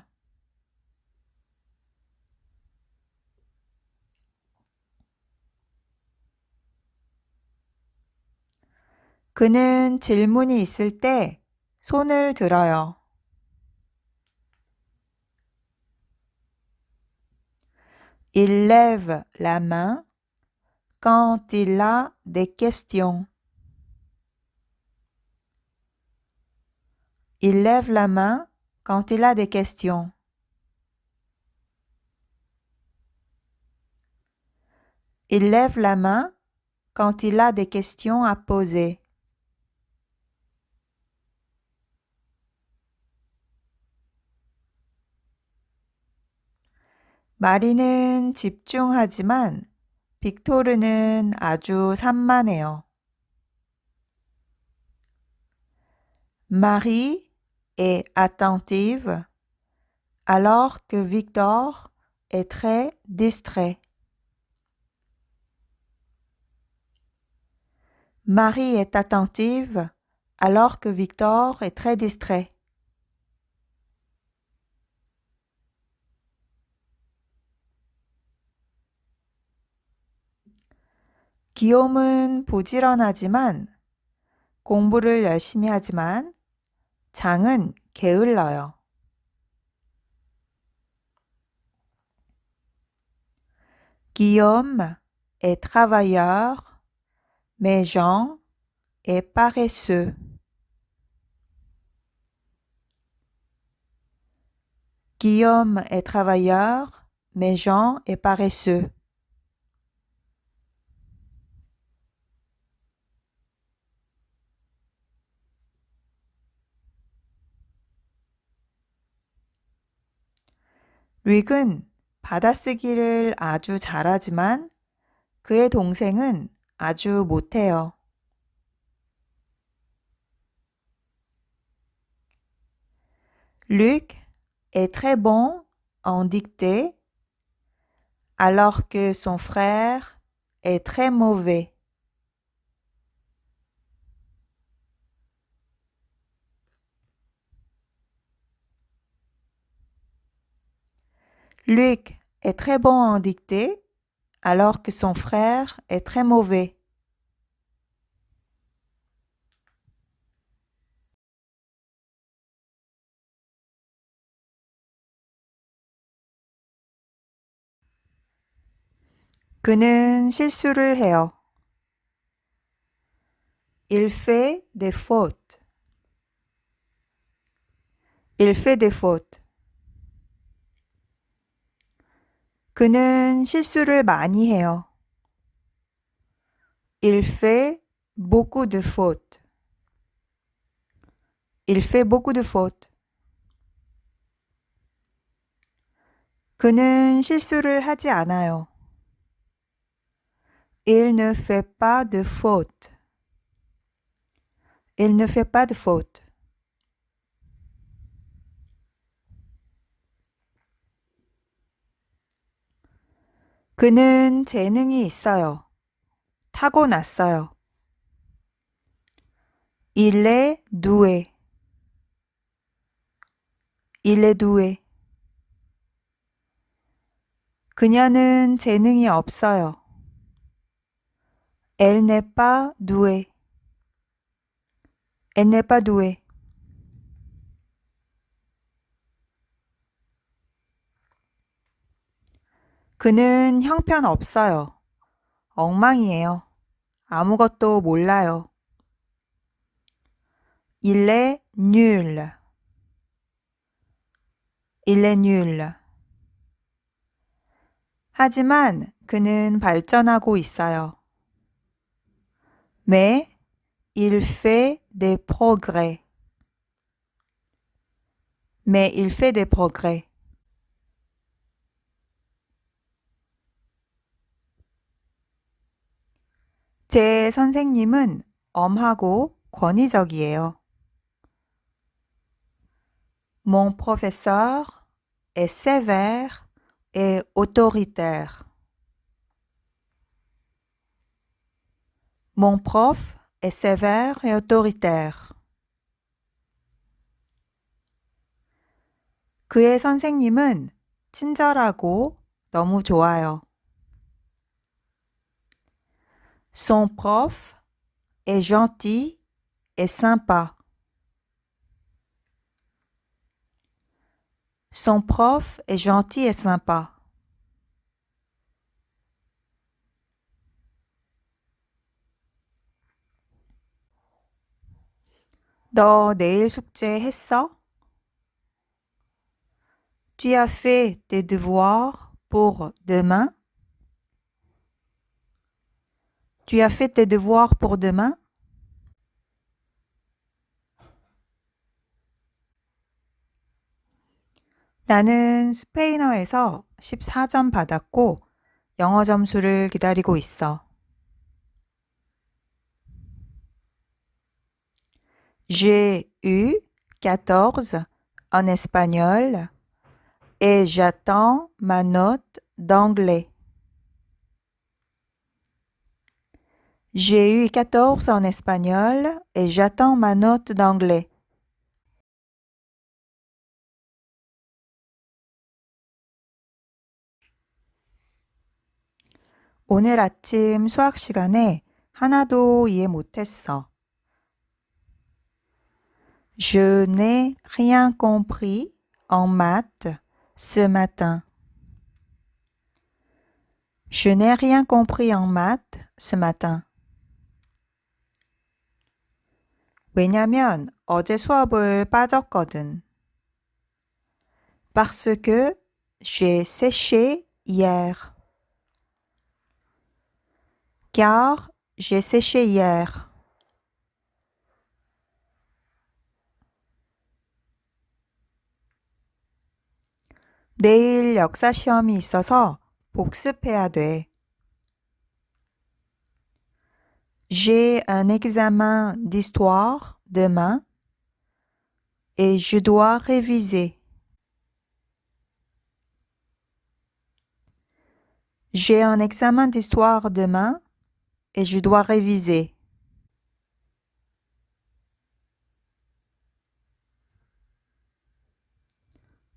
그는 질문이 있을 때 손을 들어요. Il lève la main quand il a des questions. Il lève la main quand il a des questions. Il lève la main quand il a des questions à poser. 마리는 집중하지만 빅토르는 아주 산만해요. Marie est attentive alors que Victor est très distrait. Marie est attentive alors que Victor est très distrait. 기욤은 부지런하지만 공부를 열심히 하지만 장은 게을러요. Guillaume est travailleur, mais Jean est paresseux. Guillaume est travailleur, mais Jean est paresseux. 릭은 받아쓰기를 아주 잘하지만 그의 동생은 아주 못해요. Luc est très bon en dictée alors que son frère est très mauvais. Luc est très bon en dictée alors que son frère est très mauvais. 그는 실수를 해요. Il fait des fautes. Il fait des fautes. 그는 실수를 많이 해요. Il fait beaucoup de fautes. Il fait beaucoup de fautes. 그는 실수를 하지 않아요. Il ne fait pas de fautes. Il ne fait pas de fautes. 그는 재능이 있어요. 타고났어요. Il est doué. Il est doué. 그녀는 재능이 없어요. Elle n'est pas douée. Elle n'est pas douée. 그는 형편없어요. 엉망이에요. 아무것도 몰라요. Il est nul. Il est nul. 하지만 그는 발전하고 있어요. Mais il fait des progrès. Mais il fait des progrès. 제 선생님은 엄하고 권위적이에요. Mon professeur est sévère et autoritaire. Mon prof est sévère et autoritaire. 그의 선생님은 친절하고 너무 좋아요. Son prof est gentil et sympa. Son prof est gentil et sympa. 너 내일 숙제 했어? Tu as fait tes devoirs pour demain? Tu as fait tes devoirs pour demain? 나는 스페인어에서 14점 받았고 영어 점수를 기다리고 있어. J'ai eu 14 en espagnol et j'attends ma note d'anglais. J'ai eu 14 en espagnol et j'attends ma note d'anglais. 오늘 아침 수학 시간에 하나도 이해 못했어. Je n'ai rien compris en maths ce matin. Je n'ai rien compris en maths ce matin. 왜냐면 어제 수업을 빠졌거든. Parce que j'ai séché hier. Car j'ai séché hier. 내일 역사 시험이 있어서 복습해야 돼. J'ai un examen d'histoire demain et je dois réviser. J'ai un examen d'histoire demain et je dois réviser.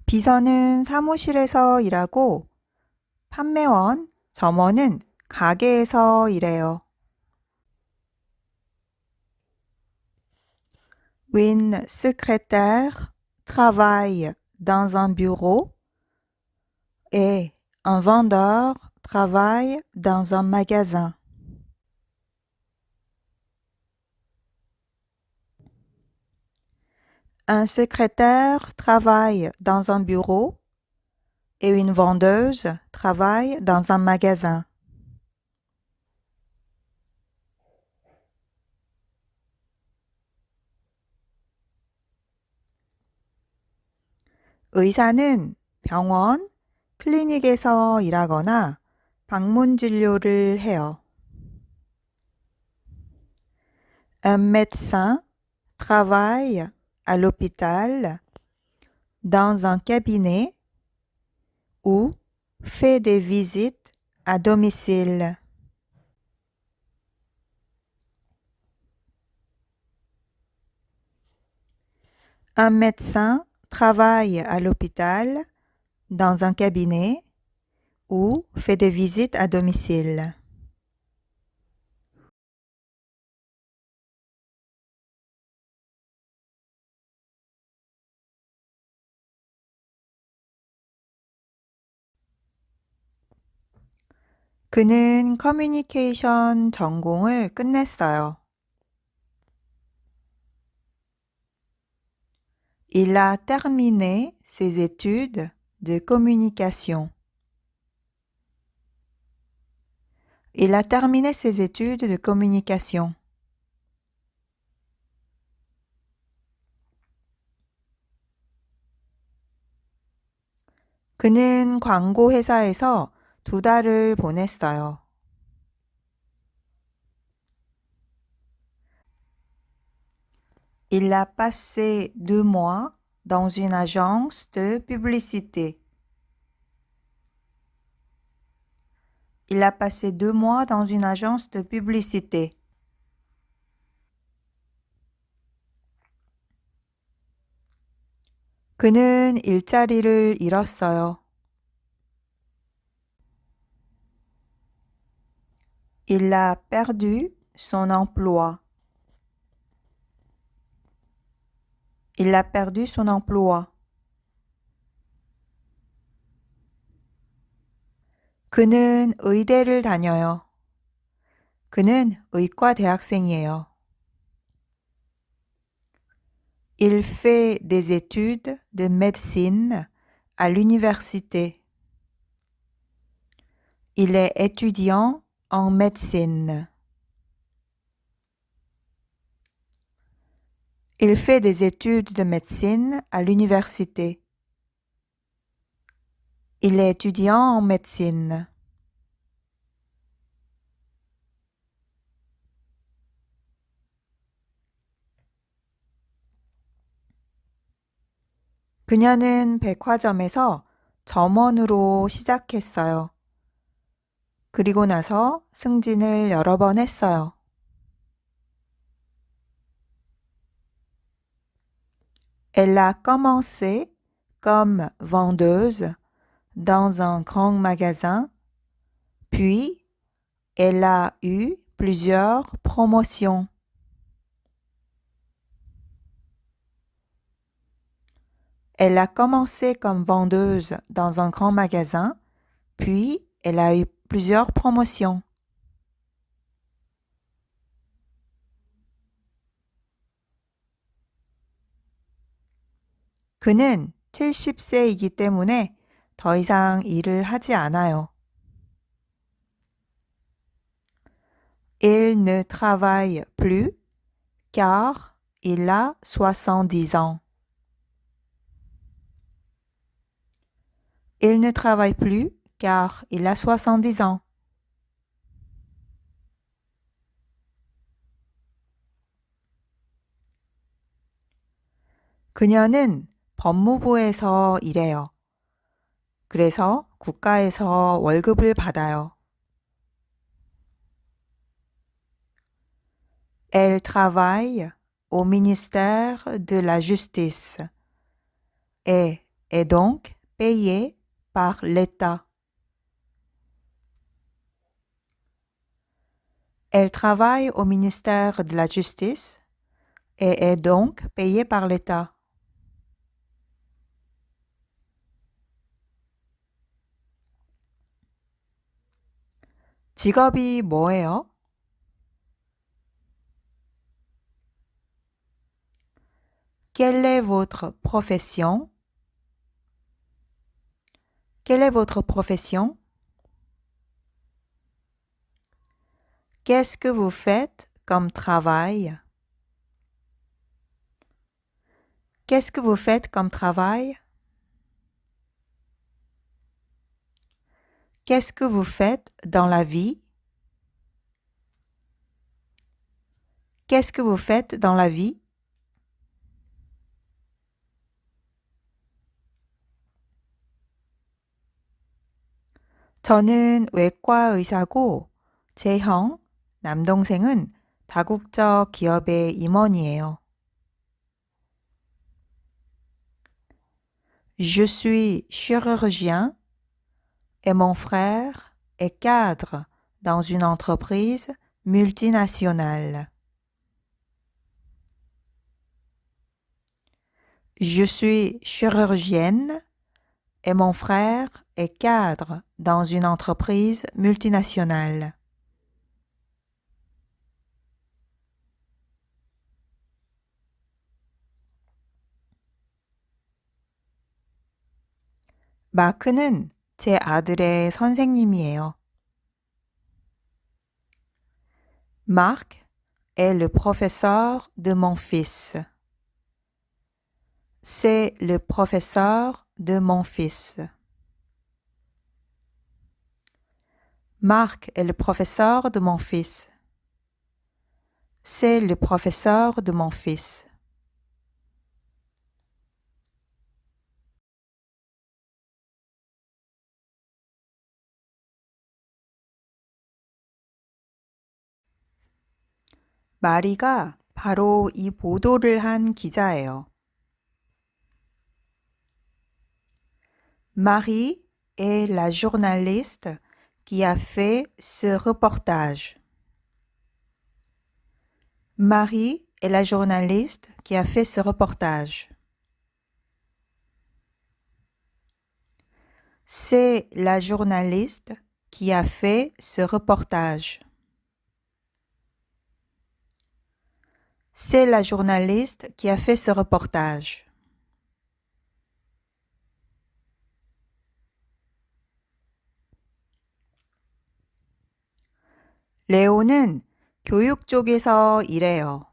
비서는 사무실에서 일하고 판매원, 점원은 가게에서 일해요. Une secrétaire travaille dans un bureau et un vendeur travaille dans un magasin. Un secrétaire travaille dans un bureau et une vendeuse travaille dans un magasin. 의사는 병원, 클리닉에서 일하거나 방문 진료를 해요. Un médecin travaille à l'hôpital, dans un cabinet ou fait des visites à domicile. Un médecin travaille à l'hôpital, dans un cabinet ou fait des visites à domicile. 그는 커뮤니케이션 전공을 끝냈어요. Il a terminé ses études de communication. Il a terminé ses études de communication. 그는 광고 회사에서 2달을 보냈어요. Il a passé 2 mois dans une agence de publicité. Il a passé 2 mois dans une agence de publicité. 그는 일자리를 잃었어요. Il a perdu son emploi. Il a perdu son emploi. 그는 의대를 다녀요. 그는 의과 대학생이에요. Il fait des études de médecine à l'université. Il est étudiant en médecine. Il fait des études de médecine à l'université. Il est étudiant en médecine. 그녀는 백화점에서 점원으로 시작했어요. 그리고 나서 승진을 여러 번 했어요. Elle a commencé comme vendeuse dans un grand magasin, puis elle a eu plusieurs promotions. Elle a commencé comme vendeuse dans un grand magasin, puis elle a eu plusieurs promotions. 그는 70세이기 때문에 더 이상 일을 하지 않아요. Il ne travaille plus car il a 70 ans. Il ne travaille plus car il a 70 ans. 그녀는 법무부에서 일해요. 그래서 국가에서 월급을 받아요. Elle travaille au ministère de la Justice et est donc payée par l'État. Elle travaille au ministère de la Justice et est donc payée par l'État. 직업이 뭐예요? Quelle est votre profession? Quelle est votre profession? Qu'est-ce que vous faites comme travail? Qu'est-ce que vous faites comme travail? Qu'est-ce que vous faites dans la vie? Qu'est-ce que vous faites dans la vie? 저는 외과 의사고 제 형, 남동생은 다국적 기업의 임원이에요. Je suis chirurgien et mon frère est cadre dans une entreprise multinationale. Je suis chirurgienne et mon frère est cadre dans une entreprise multinationale. 마크는 제 아들의 선생님이에요. Marc est le professeur de mon fils. C'est le professeur de mon fils. Marc est le professeur de mon fils. C'est le professeur de mon fils. 마리가 바로 이 보도를 한 기자예요. Marie est la journaliste qui a fait ce reportage. Marie est la journaliste qui a fait ce reportage. C'est la journaliste qui a fait ce reportage. C'est la journaliste qui a fait ce reportage. 레오는 교육 쪽에서 일해요.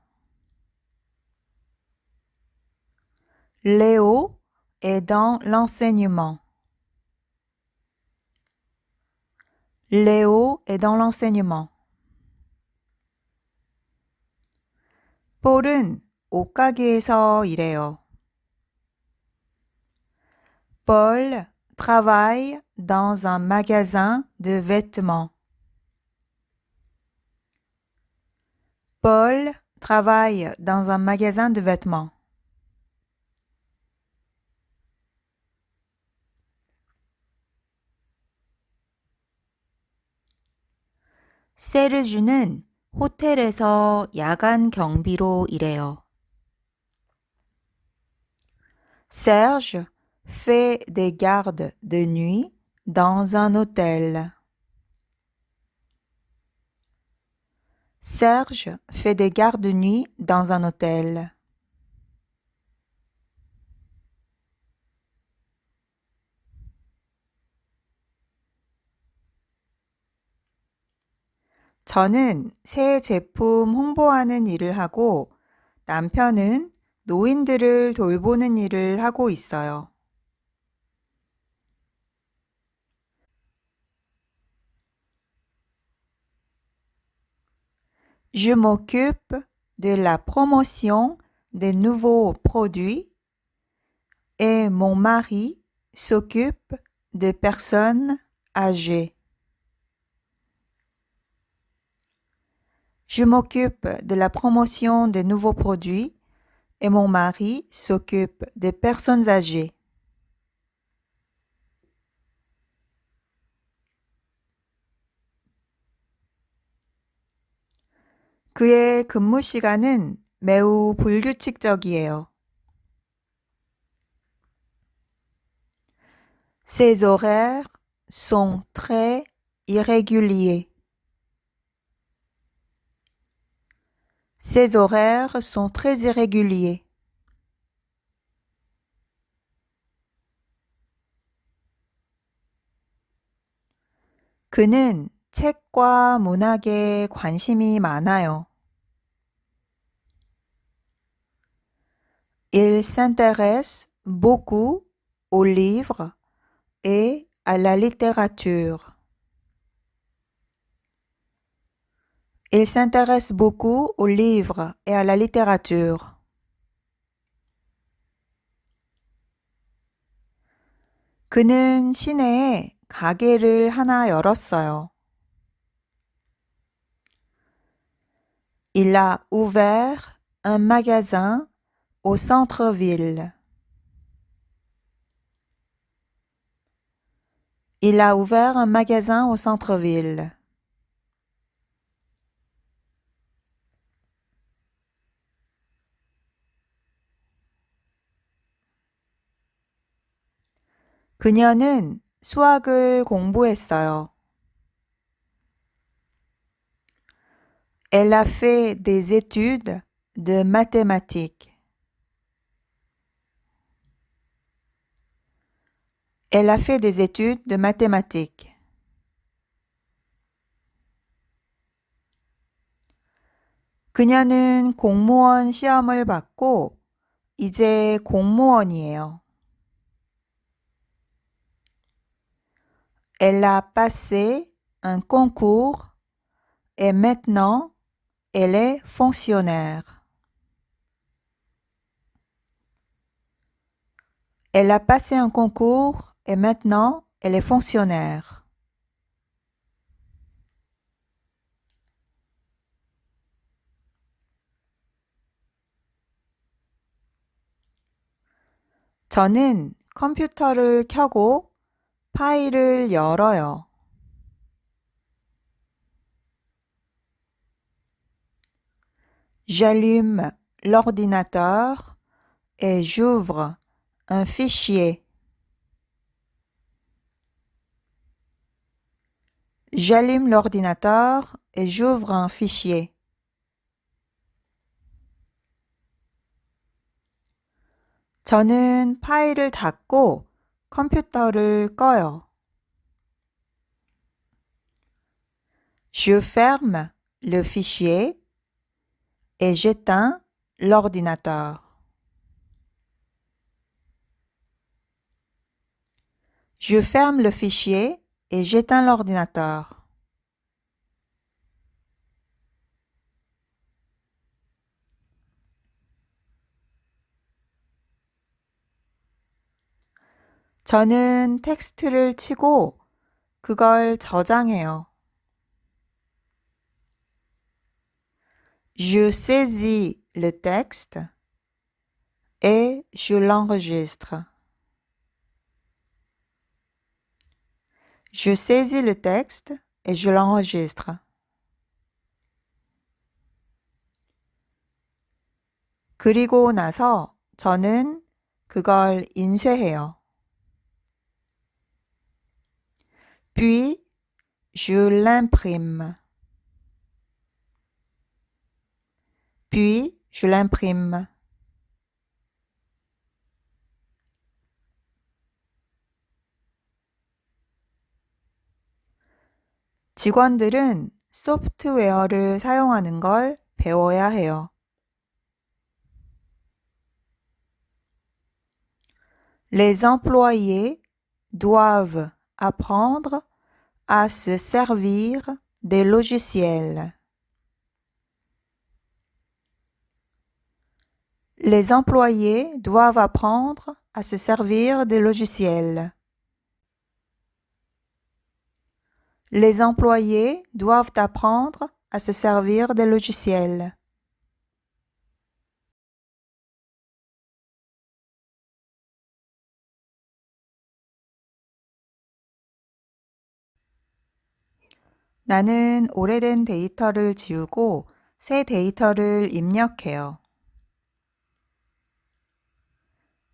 Léo est dans l'enseignement. Léo est dans l'enseignement. 폴은 옷가게에서 일해요. Paul travaille dans un magasin de vêtements. Paul travaille dans un magasin de vêtements. 세르주는 호텔에서 야간 경비로 일해요. Serge fait des gardes de nuit dans un hôtel. Serge fait des gardes de nuit dans un hôtel. 저는 새 제품 홍보하는 일을 하고 남편은 노인들을 돌보는 일을 하고 있어요. Je m'occupe de la promotion des nouveaux produits et mon mari s'occupe des personnes âgées. Je m'occupe de la promotion des nouveaux produits et mon mari s'occupe des personnes âgées. 그의 근무 시간은 매우 불규칙적이에요. Ses horaires sont très irréguliers. Ses horaires sont très irréguliers. 그는 책과 문학에 관심이 많아요. Il s'intéresse beaucoup aux livres et à la littérature. Il s'intéresse beaucoup aux livres et à la littérature. 그는 시내에 가게를 하나 열었어요. Il a ouvert un magasin au centre-ville. Il a ouvert un magasin au centre-ville. 그녀는 수학을 공부했어요. Elle a fait des études de mathématiques. Elle a fait des études de mathématiques. 그녀는 공무원 시험을 받고 이제 공무원이에요. Elle a passé un concours et maintenant elle est fonctionnaire. Elle a passé un concours et maintenant elle est fonctionnaire. 저는 컴퓨터를 켜고 파일을 열어요. J'allume l'ordinateur et j'ouvre un fichier. J'allume l'ordinateur et j'ouvre un fichier. 저는 파일을 닫고 컴퓨터를 꺼요. Je ferme le fichier et j'éteins l'ordinateur. Je ferme le fichier et j'éteins l'ordinateur. 저는 텍스트를 치고 그걸 저장해요. Je saisis le texte et je l'enregistre. Je saisis le texte et je l'enregistre. 그리고 나서 저는 그걸 인쇄해요. Puis, je l'imprime. Puis, je l'imprime. 직원들은 소프트웨어를 사용하는 걸 배워야 해요. Les employés doivent apprendre à se servir des logiciels. Les employés doivent apprendre à se servir des logiciels. Les employés doivent apprendre à se servir des logiciels. 나는 오래된 데이터를 지우고 새 데이터를 입력해요.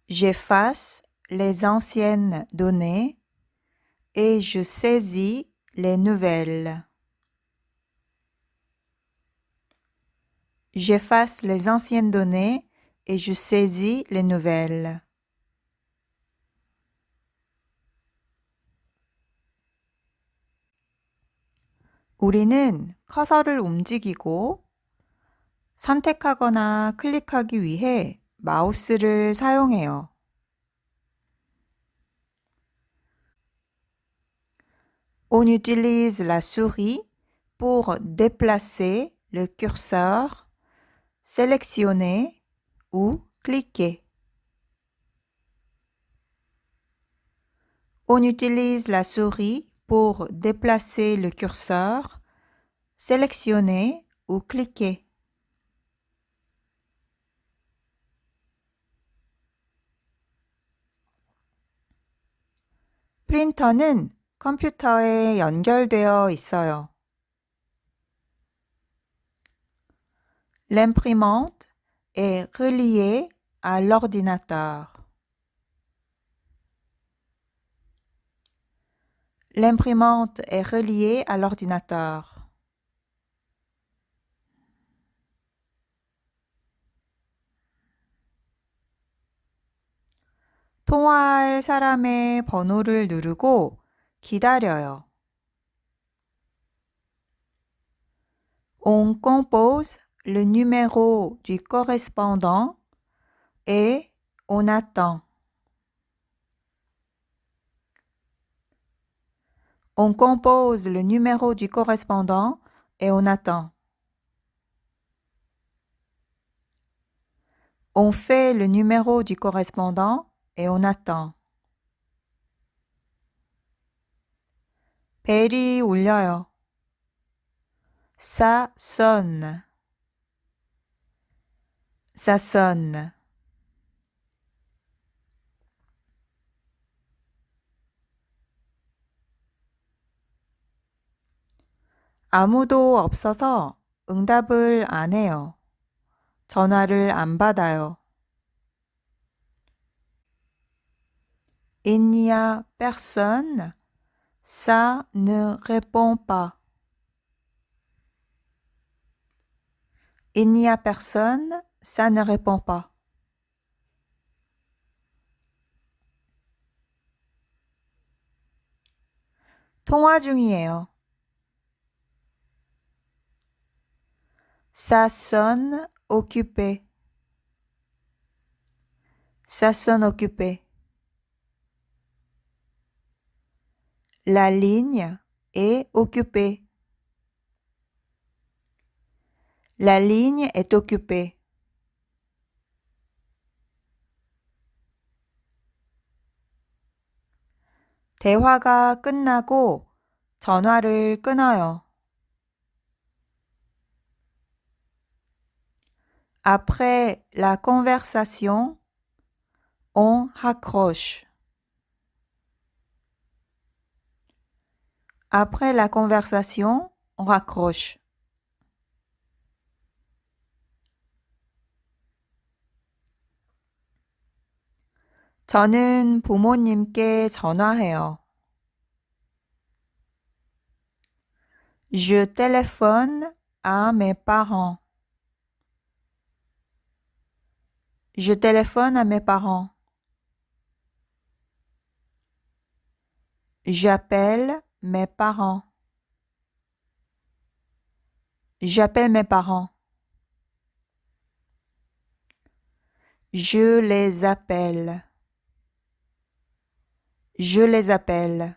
J'efface les anciennes données et je saisis les nouvelles. J'efface les anciennes données et je saisis les nouvelles. 우리는 커서를 움직이고 선택하거나 클릭하기 위해 마우스를 사용해요. On utilise la souris pour déplacer le curseur, sélectionner ou cliquer. On utilise la souris pour déplacer le curseur, sélectionner ou cliquer. 프린터는 컴퓨터에 연결되어 있어요. L'imprimante est reliée à l'ordinateur. L'imprimante est reliée à l'ordinateur. 통화할 사람의 번호를 누르고 기다려요. On compose le numéro du correspondant et on attend. On compose le numéro du correspondant et on attend. On fait le numéro du correspondant et on attend. 벨이 울려요. Ça sonne. Ça sonne. 아무도 없어서 응답을 안 해요. 전화를 안 받아요. Il n'y a personne, ça ne répond pas. Il n'y a personne, ça ne répond pas. 통화 중이에요. Ça sonne occupé. Ça sonne occupé. La ligne est occupée. La ligne est occupée. 대화가 끝나고 전화를 끊어요. Après la conversation, on raccroche. Après la conversation, on raccroche. 저는 부모님께 전화해요. Je téléphone à mes parents. Je téléphone à mes parents. J'appelle mes parents. J'appelle mes parents. Je les appelle. Je les appelle.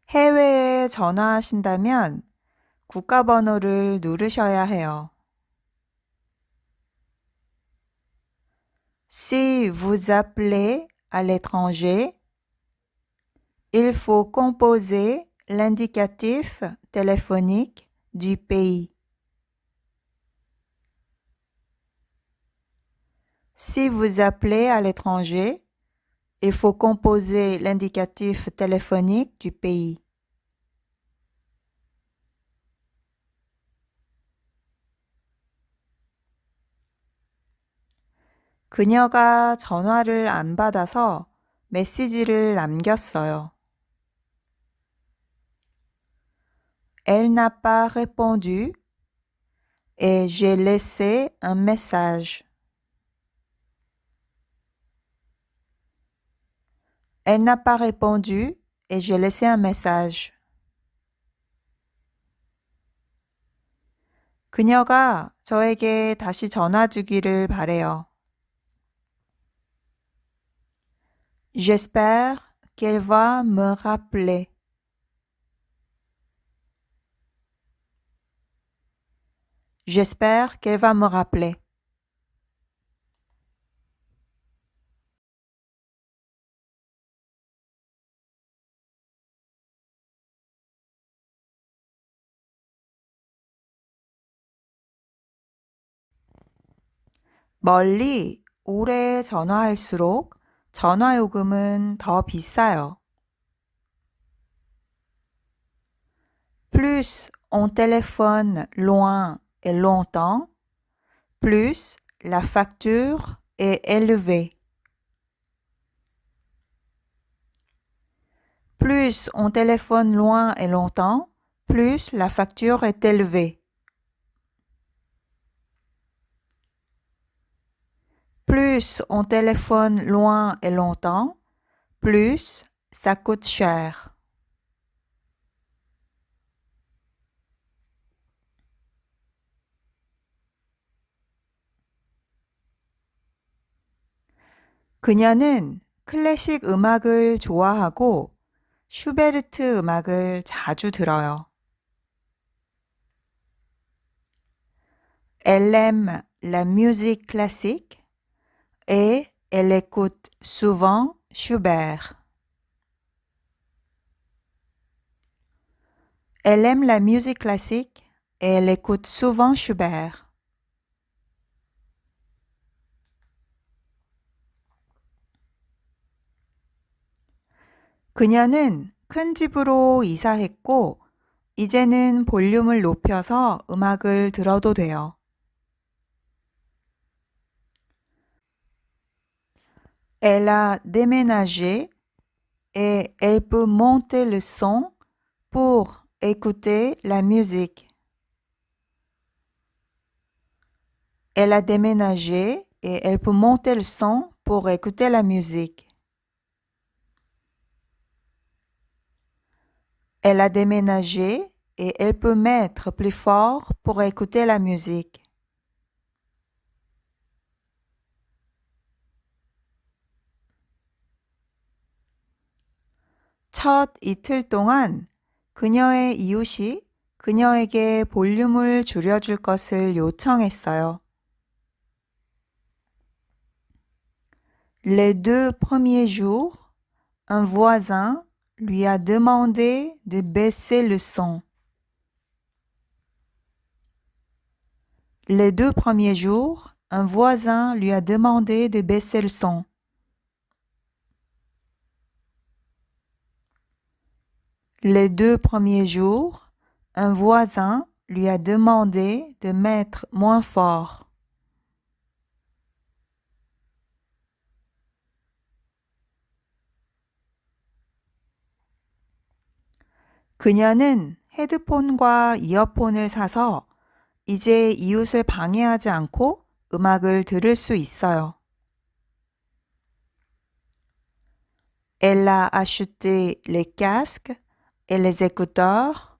해외에 전화하신다면 국가번호를 누르셔야 해요. Si vous appelez à l'étranger, il faut composer l'indicatif téléphonique du pays. Si vous appelez à l'étranger, il faut composer l'indicatif téléphonique du pays. 그녀가 전화를 안 받아서 메시지를 남겼어요. Elle n'a pas répondu et j'ai laissé un message. Elle n'a pas répondu et j'ai laissé un message. 그녀가 저에게 다시 전화 주기를 바래요. J'espère qu'elle va me rappeler. J'espère qu'elle va me rappeler. 멀리, 오래 전화할수록 전화요금은 더 비싸요. Plus on téléphone loin et longtemps, plus la facture est élevée. Plus on téléphone loin et longtemps, plus la facture est élevée. Plus on téléphone loin et longtemps, plus ça coûte cher. 그녀는 클래식 음악을 좋아하고 슈베르트 음악을 자주 들어요. Elle aime la musique classique et elle écoute souvent Schubert. Elle aime la musique classique et elle écoute souvent Schubert. 그녀는 큰 집으로 이사했고 이제는 볼륨을 높여서 음악을 들어도 돼요. Elle a déménagé et elle peut monter le son pour écouter la musique. Elle a déménagé et elle peut monter le son pour écouter la musique. Elle a déménagé et elle peut mettre plus fort pour écouter la musique. 첫 이틀 동안 그녀의 이웃이 그녀에게 볼륨을 줄여줄 것을 요청했어요. Les 2 premiers jours, un voisin lui a demandé de baisser le son. Les 2 premiers jours, un voisin lui a demandé de baisser le son. Les 2 premiers jours, un voisin lui a demandé de mettre moins fort. 그녀는 헤드폰과 이어폰을 사서 이제 이웃을 방해하지 않고 음악을 들을 수 있어요. Elle a acheté les casques et les écouteurs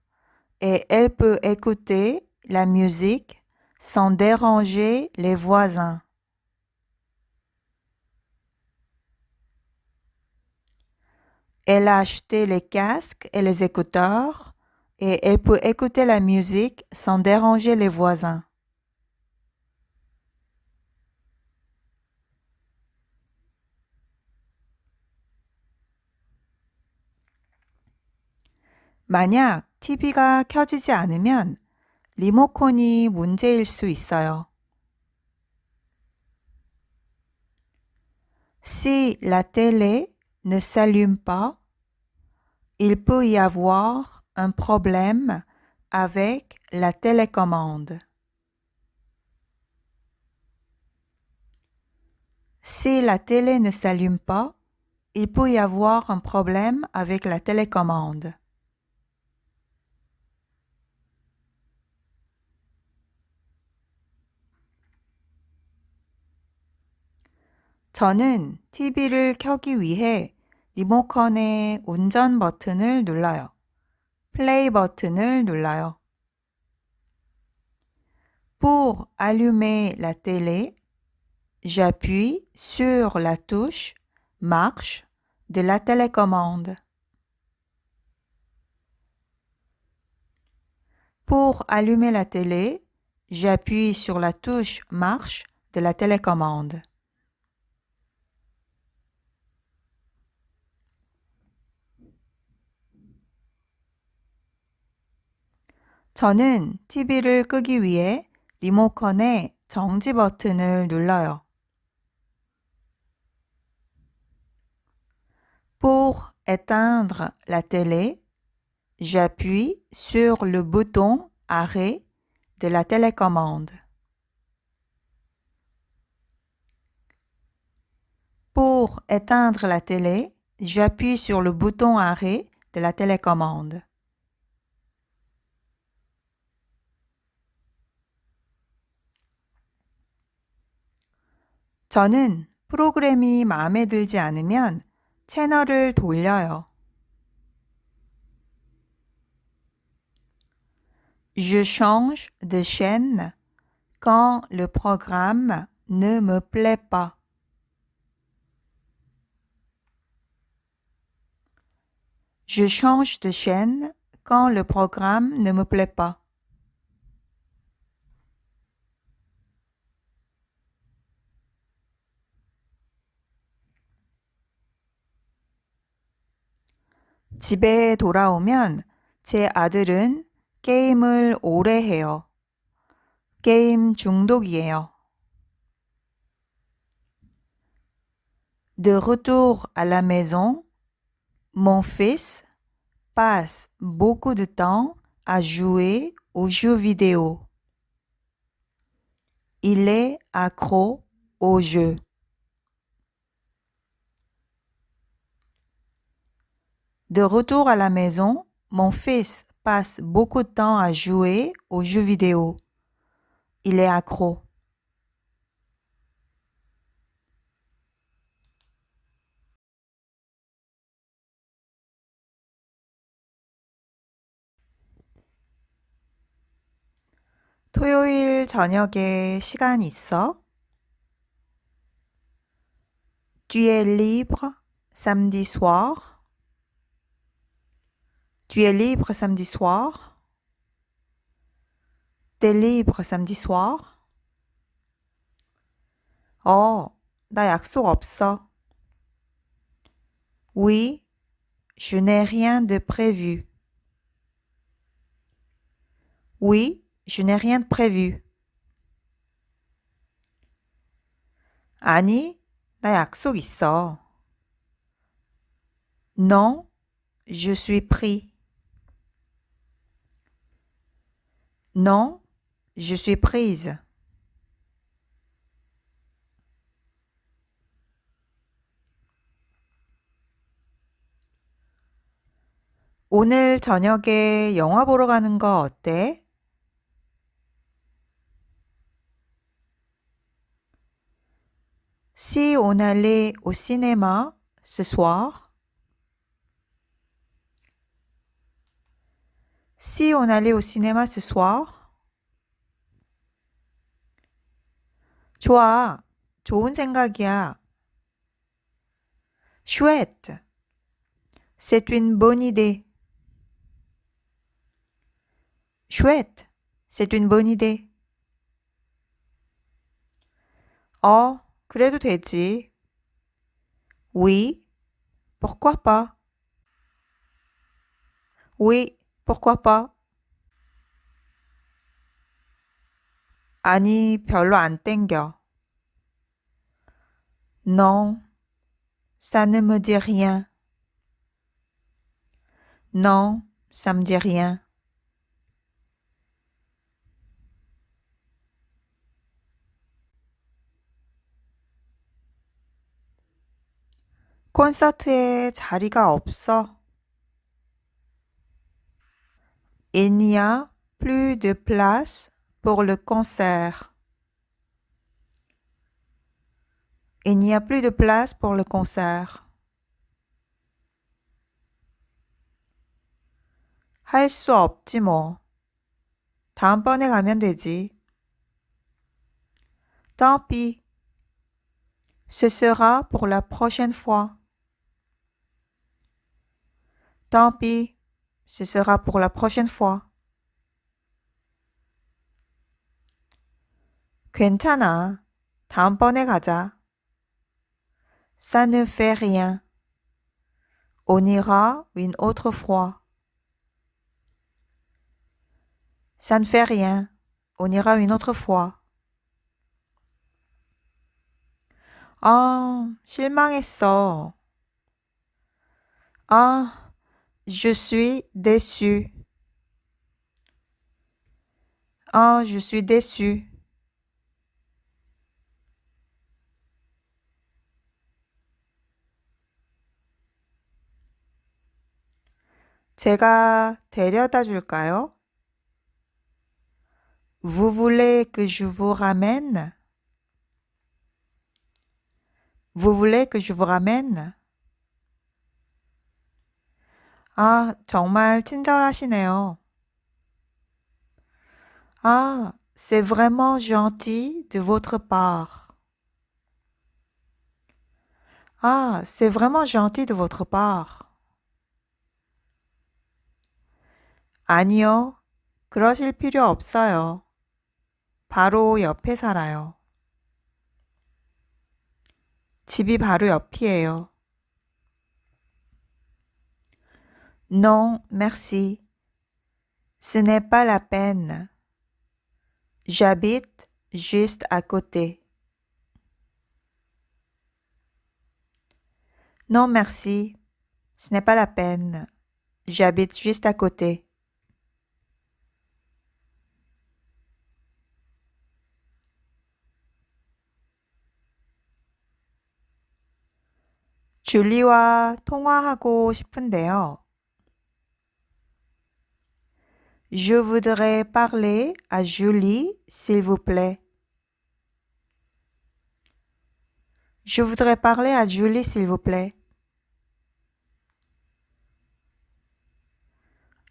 et elle peut écouter la musique sans déranger les voisins. Elle a acheté les casques et les écouteurs et elle peut écouter la musique sans déranger les voisins. 만약 TV가 켜지지 않으면 리모컨이 문제일 수 있어요. Si la télé ne s'allume pas, il peut y avoir un problème avec la télécommande. Si la télé ne s'allume pas, il peut y avoir un problème avec la télécommande. 저는 TV를 켜기 위해 리모컨의 운전 버튼을 눌러요. 플레이 버튼을 눌러요. Pour allumer la télé, j'appuie sur la touche marche de la télécommande. Pour allumer la télé, j'appuie sur la touche marche de la télécommande. 저는 TV를 끄기 위해 리모컨의 정지 버튼을 눌러요. Pour éteindre la télé, j'appuie sur le bouton arrêt de la télécommande. Pour éteindre la télé, j'appuie sur le bouton arrêt de la télécommande. 저는 프로그램이 마음에 들지 않으면 채널을 돌려요. Je change de chaîne quand le programme ne me plaît pas. Je change de chaîne quand le programme ne me plaît pas. 집에 돌아오면 제 아들은 게임을 오래 해요. 게임 중독이에요. De retour à la maison, mon fils passe beaucoup de temps à jouer aux jeux vidéo. Il est accro aux jeux. De retour à la maison, mon fils passe beaucoup de temps à jouer aux jeux vidéo. Il est accro. 토요일 저녁에 시간 있어? Tu es libre samedi soir? Tu es libre samedi soir? T'es libre samedi soir? 나 약속 없어. Oui, je n'ai rien de prévu. Oui, je n'ai rien de prévu. 아니, 나 약속 있어. Non, je suis pris. Non, je suis prise. 오늘 저녁에 영화 보러 가는 거 어때? Si on allait au cinéma ce soir? Si on allait au cinéma ce soir? 좋아. 좋은 생각이야. Chouette. C'est une bonne idée. Chouette. C'est une bonne idée. 그래도 되지. Oui. Pourquoi pas? Oui. Pourquoi pas? 아니, 별로 안 땡겨. Non. Ça ne me dit rien. Non, ça me dit rien. 콘서트에 자리가 없어. Il n'y a plus de place pour le concert. Il n'y a plus de place pour le concert. 할 수 없지 뭐. 다음번에 가면 되지. Tant pis. Ce sera pour la prochaine fois. Tant pis. Ce sera pour la prochaine fois. 괜찮아. 다음번에 가자. Ça ne fait rien. On ira une autre fois. Ça ne fait rien. On ira une autre fois. 실망했어. Je suis déçu. Je suis déçu. 제가 데려다 줄까요? Vous voulez que je vous ramène? Vous voulez que je vous ramène? 정말 친절하시네요. C'est vraiment gentil de votre part. C'est vraiment gentil de votre part. 아니요, 그러실 필요 없어요. 바로 옆에 살아요. 집이 바로 옆이에요. Non, merci. Ce n'est pas la peine. J'habite juste à côté. Non, merci. Ce n'est pas la peine. J'habite juste à côté. 줄리와 통화하고 싶은데요. Je voudrais parler à Julie, s'il vous plaît. Je voudrais parler à Julie, s'il vous plaît.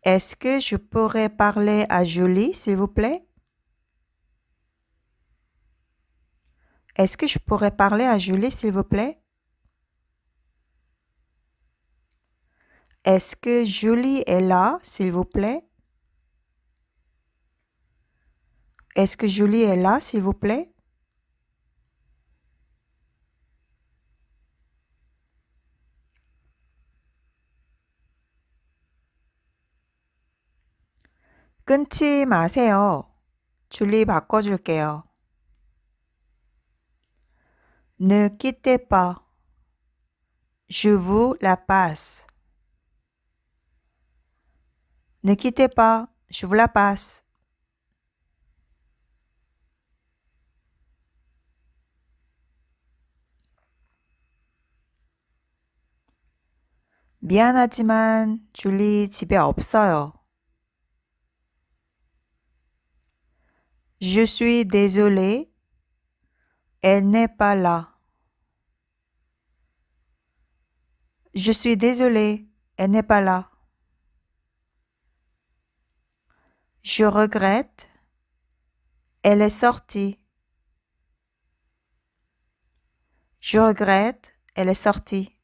Est-ce que je pourrais parler à Julie, s'il vous plaît? Est-ce que je pourrais parler à Julie, s'il vous plaît? Est-ce que Julie est là, s'il vous plaît? Est-ce que Julie est là, s'il vous plaît? 끊지 마세요. 줄리 바꿔줄게요. Ne quittez pas. Je vous la passe. Ne quittez pas. Je vous la passe. 미안하지만 줄리 집에 없어요. Je suis désolé, elle n'est pas là. Je suis désolé, elle n'est pas là. Je regrette, elle est sortie. Je regrette, elle est sortie.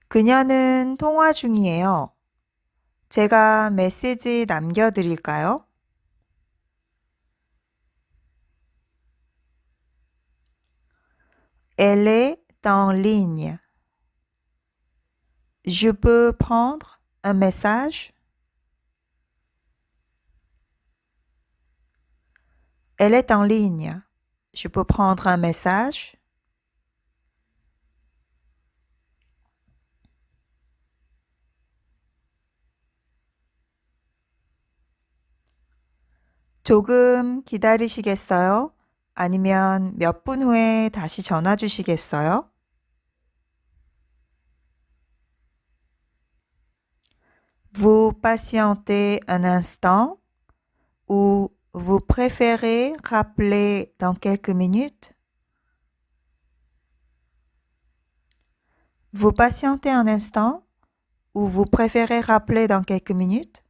그녀는 통화 중이에요. 제가 메시지 남겨드릴까요? Elle est en ligne. Je peux prendre un message? Elle est en ligne. Je peux prendre un message? 조금 기다리시겠어요? 아니면 몇 분 후에 다시 전화 주시겠어요? Vous patientez un instant ou vous préférez rappeler dans quelques minutes? Vous patientez un instant ou vous préférez rappeler dans quelques minutes?